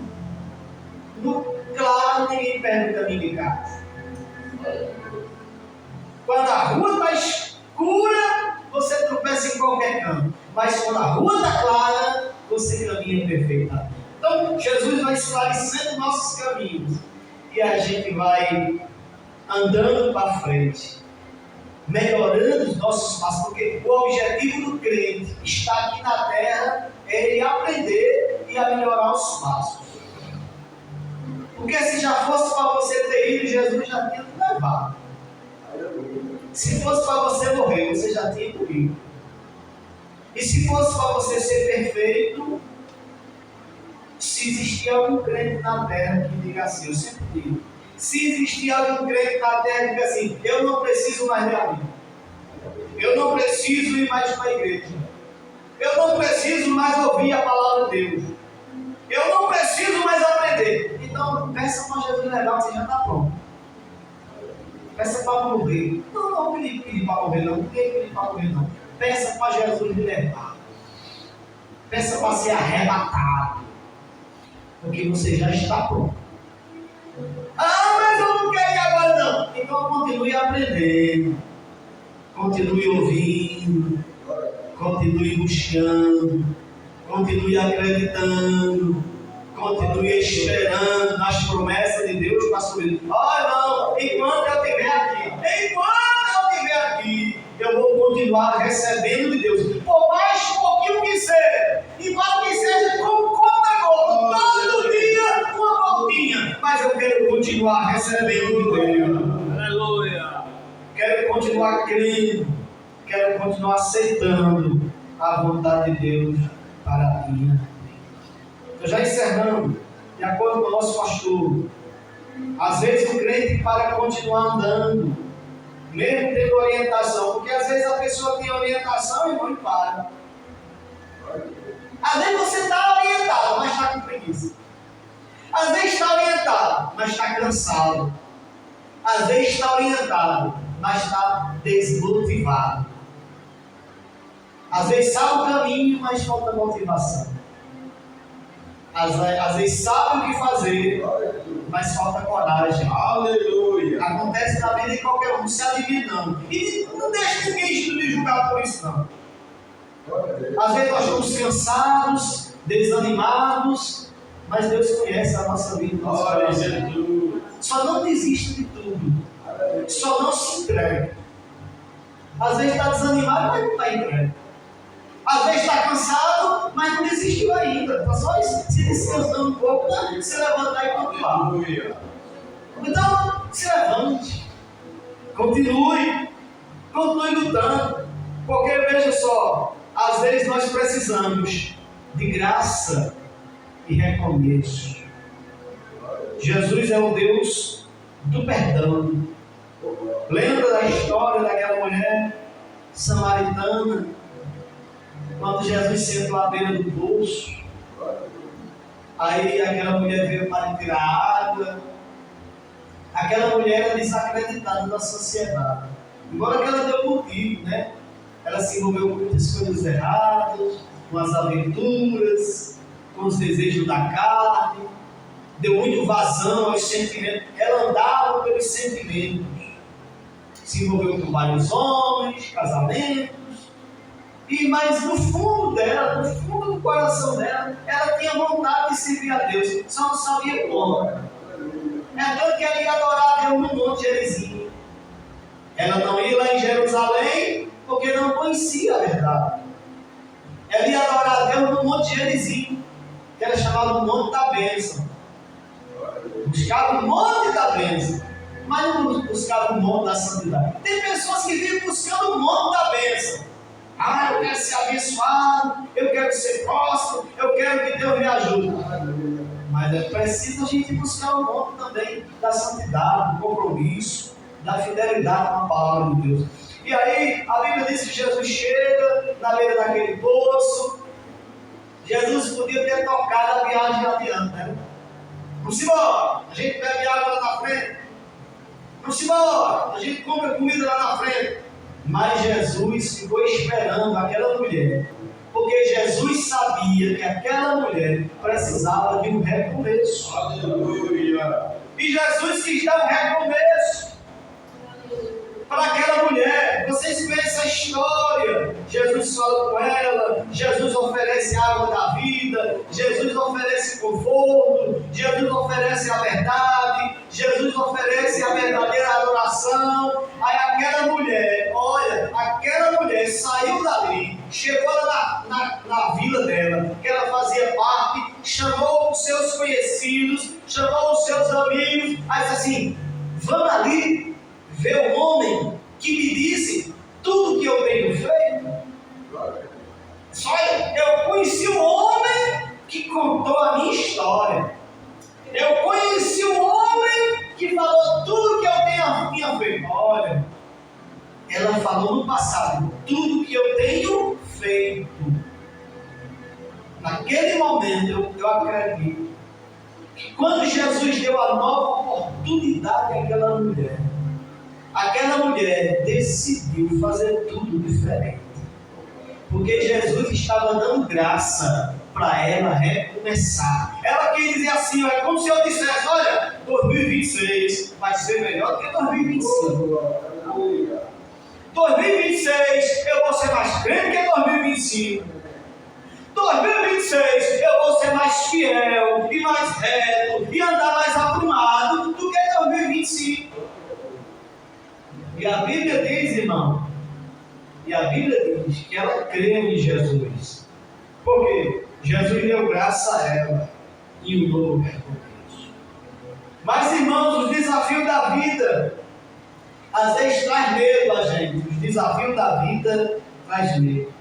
no claro, ninguém perde o caminho de casa. Quando a rua está escura, você tropeça em qualquer canto. Mas quando a rua está clara, você caminha perfeitamente. Então, Jesus vai esclarecendo nossos caminhos. E a gente vai andando para frente, melhorando os nossos passos. Porque o objetivo do crente está aqui na terra é ele aprender e a melhorar os passos. Porque se já fosse para você ter ido, Jesus já tinha te levado. Se fosse para você morrer, você já tinha morrido. E se fosse para você ser perfeito, se existia algum crente na terra que diga assim, eu sempre digo, se existia algum crente na terra que diga assim, eu não preciso mais de amigo, eu não preciso ir mais para a igreja, eu não preciso mais ouvir a palavra de Deus, eu não preciso mais aprender. Então, peça para Jesus levar, você já está pronto. Peça para morrer. Não pedir para morrer, não. Não tem pedir para morrer, não. Peça para Jesus lhe levar. Peça para ser arrebatado. Porque você já está pronto. Mas eu não quero ir agora, não. Então, continue aprendendo. Continue ouvindo. Continue buscando. Continue acreditando, continue esperando nas promessas de Deus para subir. Não, enquanto eu estiver aqui, eu vou continuar recebendo de Deus. Por mais pouquinho que seja, embora que seja como conta-gota, todo dia uma voltinha, mas eu quero continuar recebendo de Deus. Aleluia! Quero continuar crendo, quero continuar aceitando a vontade de Deus para a minha vida. Então, já encerrando, de acordo com o nosso pastor, às vezes o crente para continuar andando, mesmo tendo orientação, porque às vezes a pessoa tem orientação e não para. Às vezes você está orientado, mas está com preguiça. Às vezes está orientado, mas está cansado. Às vezes está orientado, mas está desmotivado. Às vezes sabe o caminho, mas falta motivação. Às vezes sabe o que fazer, mas falta coragem. Aleluia! Acontece na vida de qualquer um, não se adivina não. E não deixa ninguém lhe julgar por isso não. Às vezes nós estamos cansados, desanimados, mas Deus conhece a nossa vida. Só não desista de tudo. Só não se entregue. Às vezes está desanimado, mas não está entregue. Às vezes está cansado, mas não desistiu ainda. Está só se descansando um pouco, né? Se levantar e continuar. Então, se levante. Continue lutando. Porque veja só, Às vezes nós precisamos de graça e recomeço. Jesus é o Deus do perdão. Lembra da história daquela mulher samaritana, quando Jesus sentou à beira do poço? Aí aquela mulher veio para tirar água. Aquela mulher era desacreditada da sociedade. Embora que ela deu motivo, né? Ela se envolveu com muitas coisas erradas, com as aventuras, com os desejos da carne, deu muito vazão aos sentimentos. Ela andava pelos sentimentos. Se envolveu com vários homens, casamentos. Mas no fundo dela, no fundo do coração dela, ela tinha vontade de servir a Deus, só não sabia como. É tanto que ela ia adorar a Deus no Monte Gerizim. Ela não ia lá em Jerusalém, porque não conhecia a verdade. Ela ia adorar a Deus no Monte Gerizim, que era chamado Monte da Bênção. Buscava o Monte da Bênção, mas não buscava o Monte da Santidade. Tem pessoas que vivem buscando o Monte da Bênção. Ah, eu quero ser abençoado, eu quero ser próspero, eu quero que Deus me ajude. Mas é preciso a gente buscar o monte também da santidade, do compromisso, da fidelidade com a palavra de Deus. E aí, a Bíblia diz que Jesus chega na beira daquele poço. Jesus podia ter tocado a viagem adiante, né? Vamos embora, a gente bebe água lá na frente. Vamos embora, a gente compra comida lá na frente. Mas Jesus ficou esperando aquela mulher, porque Jesus sabia que aquela mulher precisava de um recomeço. Aleluia! E Jesus quis dar um recomeço para aquela mulher. Vocês conhecem a história. Jesus fala com ela, Jesus oferece a água da vida, Jesus oferece conforto, Jesus oferece a verdade, Jesus oferece a verdadeira adoração. Aí aquela mulher, olha, aquela mulher saiu dali, chegou na vila dela, que ela fazia parte, chamou os seus conhecidos, chamou os seus amigos, aí disse assim: vamos ali ver o homem que me disse tudo que eu tenho feito. Olha, eu conheci um homem que contou a minha história. Eu conheci um homem que falou tudo que eu tinha feito. Olha, ela falou no passado tudo que eu tenho feito. Naquele momento eu acredito que quando Jesus deu a nova oportunidade àquela mulher decidiu fazer tudo diferente. Porque Jesus estava dando graça para ela recomeçar. Ela quis dizer assim: é como se eu dissesse, olha, 2026 vai ser melhor do que 2025. 2026 eu vou ser mais crente que 2025. 2026 eu vou ser mais fiel e mais reto e andar mais aprumado do que 2025. E a Bíblia diz, irmão, que ela creu em Jesus. Por quê? Jesus deu graça a ela e o novo recomeço. Mas, irmãos, os desafios da vida às vezes traz medo a gente. Os desafios da vida traz medo.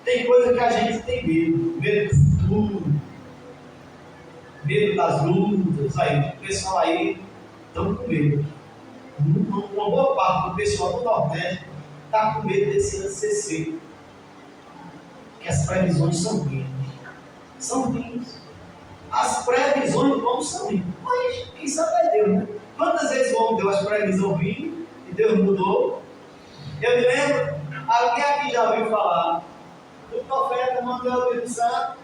Tem coisa que a gente tem medo. Medo do futuro, medo das lutas. Aí, o pessoal aí estão com medo. Uma boa parte do pessoal do Nordeste está com medo desse ano ser seco. Porque as previsões são ruins. São ruins. As previsões do homem são ruins. Mas quem sabe é Deus, né? Quantas vezes o homem deu as previsões ruins e Deus mudou? Eu me lembro, alguém aqui já ouviu falar do profeta Manuel Espírito Santo?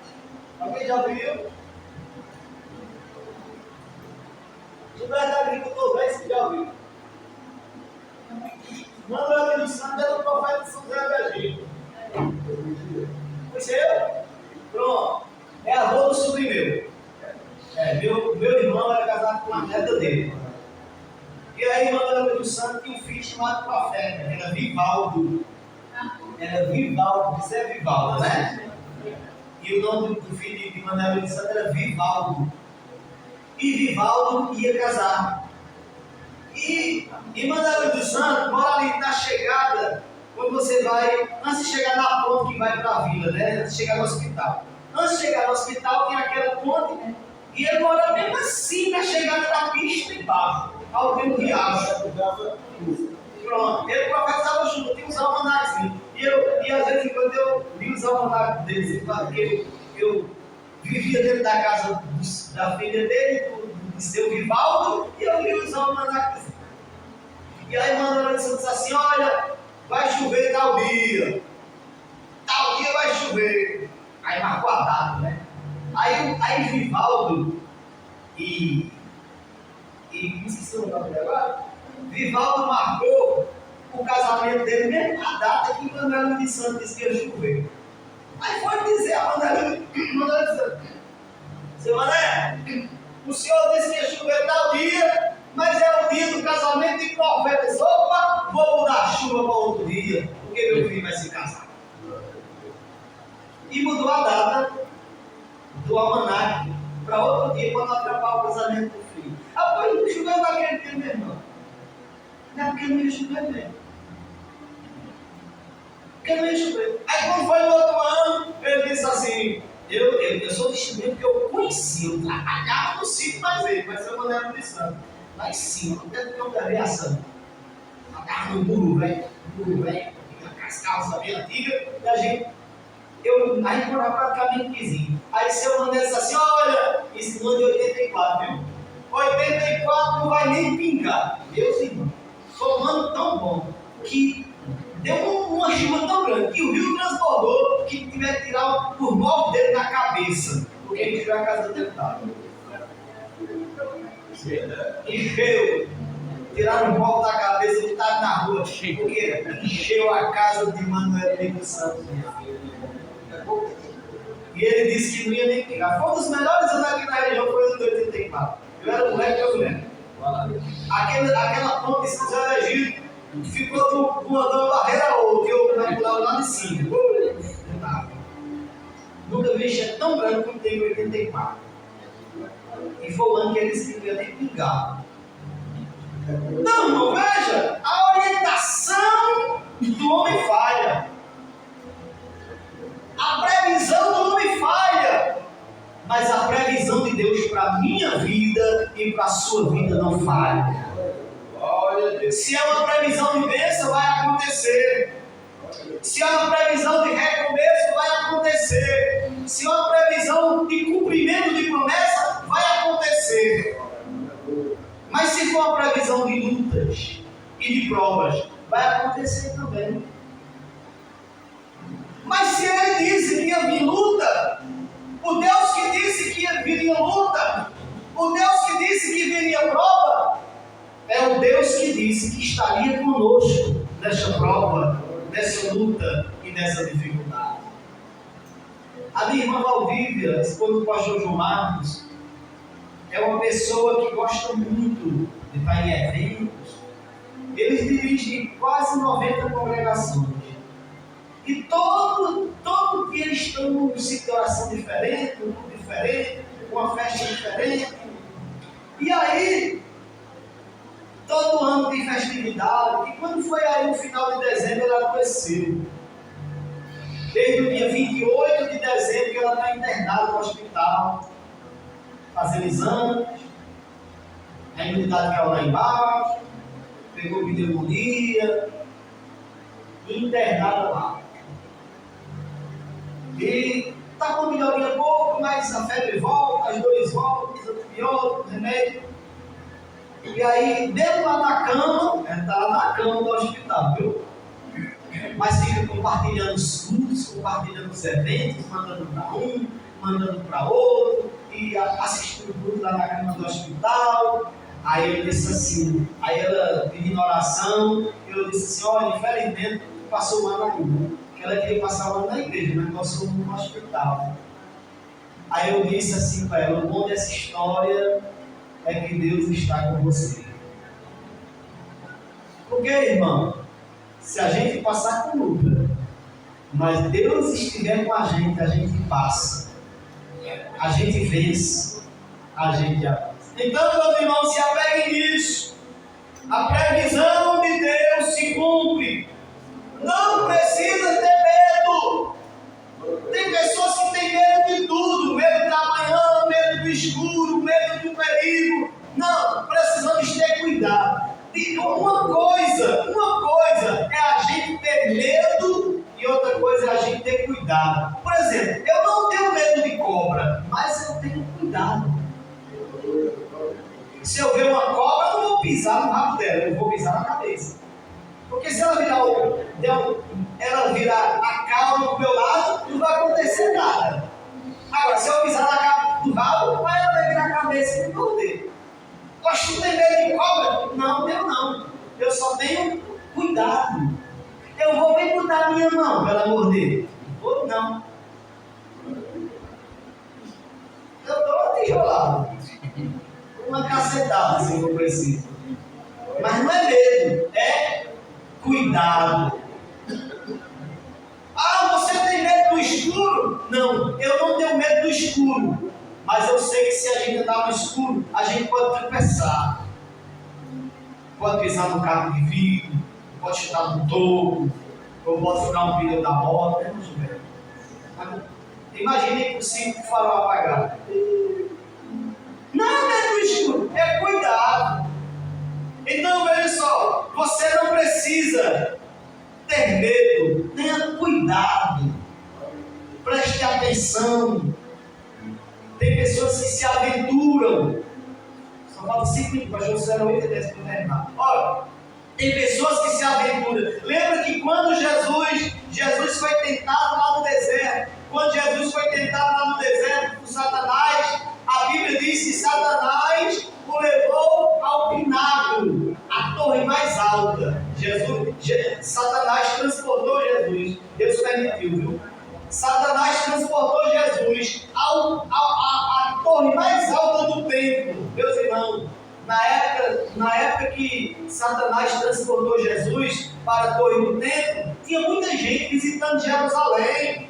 Alguém já ouviu? Gilberto Agricultor, vê se já ouviu. Manuel Espírito Santo era o profeta de São José do Egito. Conheceu? Pronto. É avô do sobrinho meu. Meu irmão era casado com a neta dele. E aí Manuel Espírito Santo tinha um filho chamado profeta. Era Vivaldo. Isso é Vivaldo, né? E o nome do filho de Manuel Espírito Santo era Vivaldo. E Vivaldo ia casar. E Manuel Espírito Santo mora ali na chegada quando você vai, antes de chegar na ponte que vai para a vila, né? Antes de chegar no hospital. Antes de chegar no hospital tem aquela ponte, né? E ele mora bem assim na chegada da pista embaixo, ao tem um riacho. Pronto, ele profetizava junto, tinha uns almanacs. E às vezes quando eu li os almanacs deles, porque eu vivia dentro da casa da filha dele, do seu Vivaldo, e eu li os almanacs. E aí mandou disse assim, olha, vai chover tal dia vai chover. Aí marcou a data, né? Aí Vivaldo e me esqueci o nome dele agora. Vivaldo marcou o casamento dele, mesmo a data que Manuel de Santos disse que ia chover. Aí foi dizer a Manuel dizer, seu Mané, o senhor disse que ia chover tal dia, mas é o dia do casamento e profetas. Opa, vou mudar a chuva para outro dia, porque meu filho vai se casar. E mudou a data do almanaque para outro dia, para não atrapalhar o casamento do filho. Ah, pois não choveu naquele dia mesmo, não. Não é porque não ia chover mesmo. Porque não ia chover. Aí quando foi no outro ano, ele disse assim, eu sou testemunho porque eu conheci, eu trabalhava no sítio mais ele, mas eu não lembro disso não. Lá em cima, dentro de uma aviação. Trabalhava no muro velho, com as calças bem antigas, e a gente morava praticamente vizinho. Aí seu Mané disse assim, olha, esse ano de 84, viu? 84 não vai nem pingar. Deus, irmão, foi um ano tão bom que deu uma chuva tão grande que o rio transbordou que tiver que tirar os 9 dedos da cabeça, porque ele tirou a casa dele d'água. Encheu, tiraram o pau da cabeça e estava na rua, porque encheu a casa de Manuel de Santos. E ele disse que não ia nem pegar. Foi um dos melhores anos aqui na região, foi o ano de 84. Eu era moleque, eu lembro. Aquela ponte de São José do Egito ficou de uma barreira a outra, que eu pulava lá de cima. Nunca vi encher tão grande como tem em 84. E foi o ano que ele disse que não ia nem pingar. Não, irmão, veja, a orientação do homem falha. A previsão do homem falha, mas a previsão de Deus para a minha vida e para a sua vida não falha. Se é uma previsão de bênção, vai acontecer. Se é uma previsão de recomeço, vai acontecer. Se é uma previsão de cumprimento de promessa, vai acontecer. Mas se for uma previsão de lutas e de provas, vai acontecer também. Mas se ele disse que ia vir luta, o Deus que disse que viria luta, o Deus que disse que viria prova, é o Deus que disse que estaria conosco nessa prova, nessa luta e nessa dificuldade. A minha irmã Valdívia, esposa do pastor João Marcos, é uma pessoa que gosta muito de estar em eventos. Eles dirigem quase 90 congregações. E todo dia eles estão num sítio de oração diferente, um grupo diferente, uma festa diferente. E aí, todo ano tem festividade. E quando foi aí no final de dezembro, ela adoeceu. Desde o dia 28 de dezembro que ela está internada no hospital, fazendo exames. A imunidade caiu lá embaixo, pegou pneumonia, internada lá. E está com melhoria pouco, mas a febre volta, as dores voltam, os antibióticos, remédio. E aí, dentro lá na cama, ela está lá na cama do hospital, viu? Mas fica compartilhando os cultos, compartilhando os eventos, mandando para um, mandando para outro, e assistindo tudo lá na cama do hospital. Aí eu disse assim, aí ela pedindo oração, eu disse assim, olha, infelizmente passou um ano ainda, que ela queria passar um ano na igreja, mas passou no hospital. Aí eu disse assim para ela, o bom dessa história é que Deus está com você. Porque, irmão, se a gente passar com luta, mas Deus estiver com a gente passa. A gente vence, a gente avança. Então, meus irmãos, se apeguem nisso. A previsão de Deus se cumpre. Não uma cobra, eu não vou pisar no rabo dela, eu vou pisar na cabeça. Porque se ela virar a cauda do meu lado, não vai acontecer nada. Agora, se eu pisar na cauda do rabo, aí ela vai virar a cabeça e me morder. Mas tu tem medo de cobra? Não, eu não. Eu só tenho cuidado. Eu vou bem botar a minha mão para ela morder. Ou não. Eu dou uma tijolada. Uma cacetada, se for preciso. Mas não é medo, é cuidado. Ah, você tem medo do escuro? Não, eu não tenho medo do escuro. Mas eu sei que se a gente andar no escuro, a gente pode tropeçar. Pode pisar no carro de vidro, pode chutar no topo, ou pode furar um pneu da moto. Imagine o cinto de farol apagado. Não é medo do escuro, é cuidado. Então veja só, você não precisa ter medo, tenha cuidado, preste atenção. Tem pessoas que se aventuram, só falta 5 minutos, mas eu será 8 e 10 para terminar. Olha, tem pessoas que se aventuram. Lembra que quando Jesus foi tentado lá no deserto, quando Jesus foi tentado lá no deserto por Satanás, a Bíblia diz que Satanás o levou ao pináculo, a torre mais alta. Satanás transportou Jesus. Deus permitiu, viu? Satanás transportou Jesus à torre mais alta do templo. Meus irmãos, na época que Satanás transportou Jesus para a torre do templo, tinha muita gente visitando Jerusalém.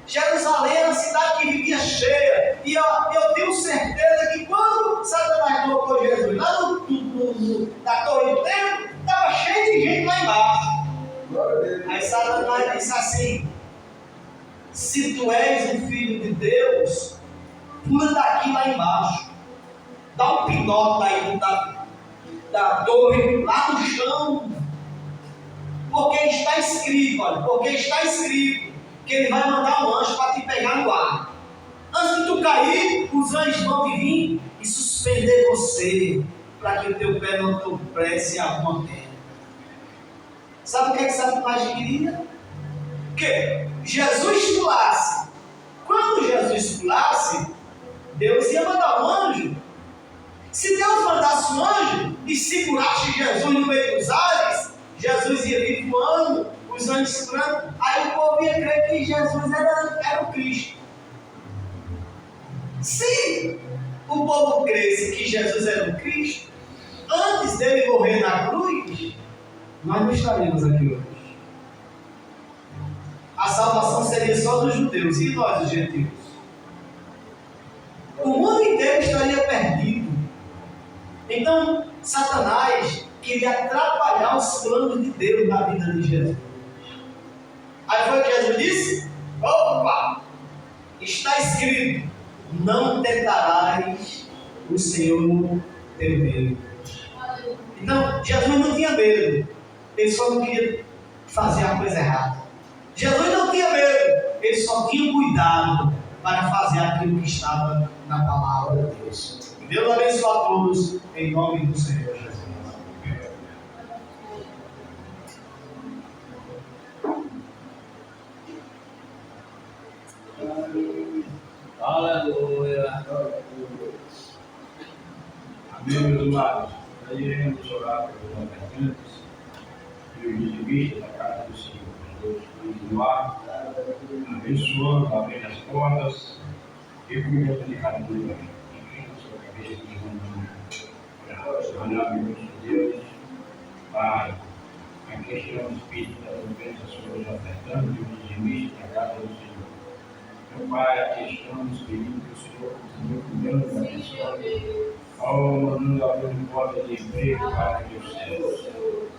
Jerusalém era uma cidade que vivia cheia. E eu tenho certeza que quando Satanás colocou Jesus lá na torre do templo, estava cheio de gente lá embaixo. Aí Satanás disse assim: se tu és o filho de Deus, pula daqui lá embaixo. Dá um pinote aí da torre lá no chão. Porque está escrito, olha, porque está escrito que ele vai mandar um anjo para te pegar no ar. Antes de tu cair, os anjos vão te vir e suspender você, para que o teu pé não tropece em alguma pedra. Sabe o que Satanás queria? Que Jesus pulasse. Quando Jesus pulasse, Deus ia mandar um anjo. Se Deus mandasse um anjo e segurasse Jesus no meio dos ares, Jesus ia vir voando, os anjos segurando, aí o povo ia crer que Jesus era o Cristo. Se o povo cresce que Jesus era o Cristo, antes dele morrer na cruz, nós não estaríamos aqui hoje. A salvação seria só dos judeus e nós, os gentios. O mundo inteiro estaria perdido. Então, Satanás queria atrapalhar os planos de Deus na vida de Jesus. Aí foi o que Jesus disse: opa, está escrito, não tentarás o Senhor teu Deus. Então, Jesus não tinha medo, ele só não queria fazer a coisa errada. Jesus não tinha medo, ele só tinha cuidado para fazer aquilo que estava na palavra de Deus. Deus abençoe a todos, em nome do Senhor Jesus. Aleluia. Amém, meus amados. Nós iremos orar pelos governantes e os dizimistas da casa do Senhor. Deus continuar abençoando, abrindo as portas e cuidando de cada um. Maravilhoso Deus, Pai, aqui está o Espírito da doença sobre os ofertantes e os dizimistas da casa do Senhor. Meu Pai, aqui estamos pedindo que o Senhor continue cuidando da pessoa, mandando abrir porta de emprego para que os céus,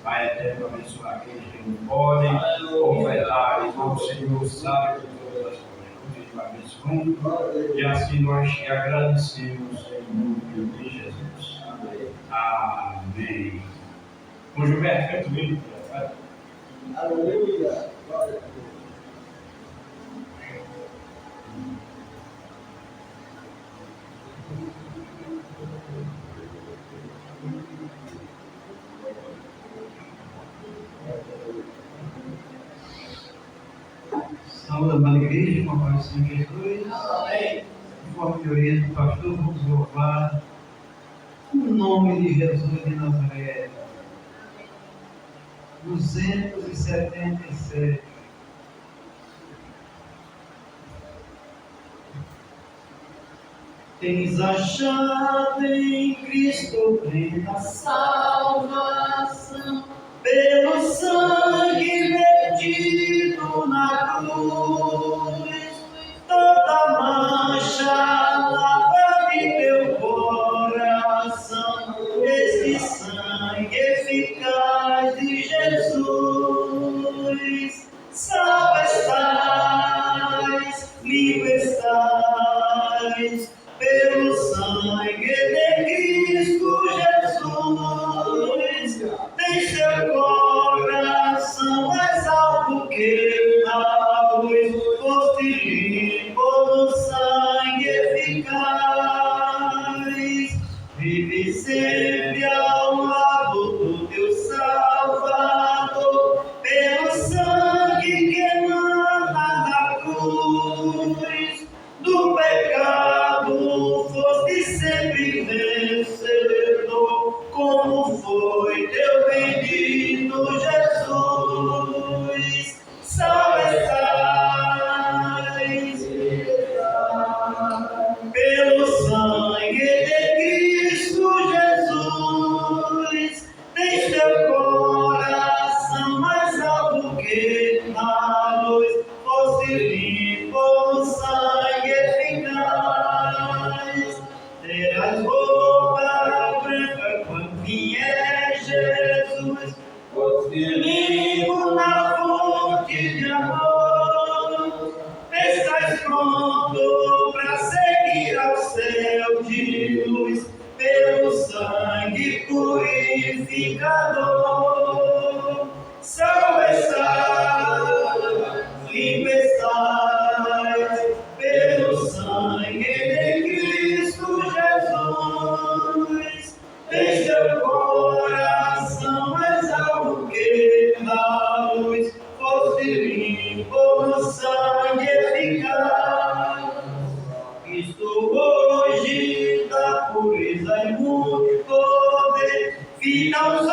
Pai eterno, abençoar aqueles que não podem ofertar, então o Senhor sabe de todas as coisas, abençoando, e assim nós te agradecemos em nome de Jesus. Amém. O Gilberto, canta o hino. Aleluia. Glória a Deus. toda a amada igreja, com a paz do Senhor Jesus. Amém. Conforme me orienta o pastor, vamos louvar o nome de Jesus de Nazaré. 277. Tens achado em Cristo plena salvação, pelo sangue vertido na cruz, toda mancha lava de teu coração, esse sangue eficaz de Jesus. Salvo estás, livre estás, pelo sangue de Cristo Jesus. Tem seu coração mais alto que a luz, foste limpo no sangue eficaz. Vive sempre ao lado do teu Salvador, pelo sangue que emana da cruz. Do pecado foste sempre vencedor, como foi teu bendito Jesus. Salve estás, pelo sangue de Cristo Jesus. Tens teu coração mais alto que a luz, foste limpo no sangue eficaz. Terás roupa branca quando vier Jesus, foste limpo na fonte de amor. Estás pronto para seguir ao céu de luz, pelo sangue purificador. Salve estás, livre estás, pelo sangue de Cristo Jesus. Tens teu coração mais alto que a luz, foste limpo no sangue eficaz. Cristo hoje dá pureza e muito poder, vida aos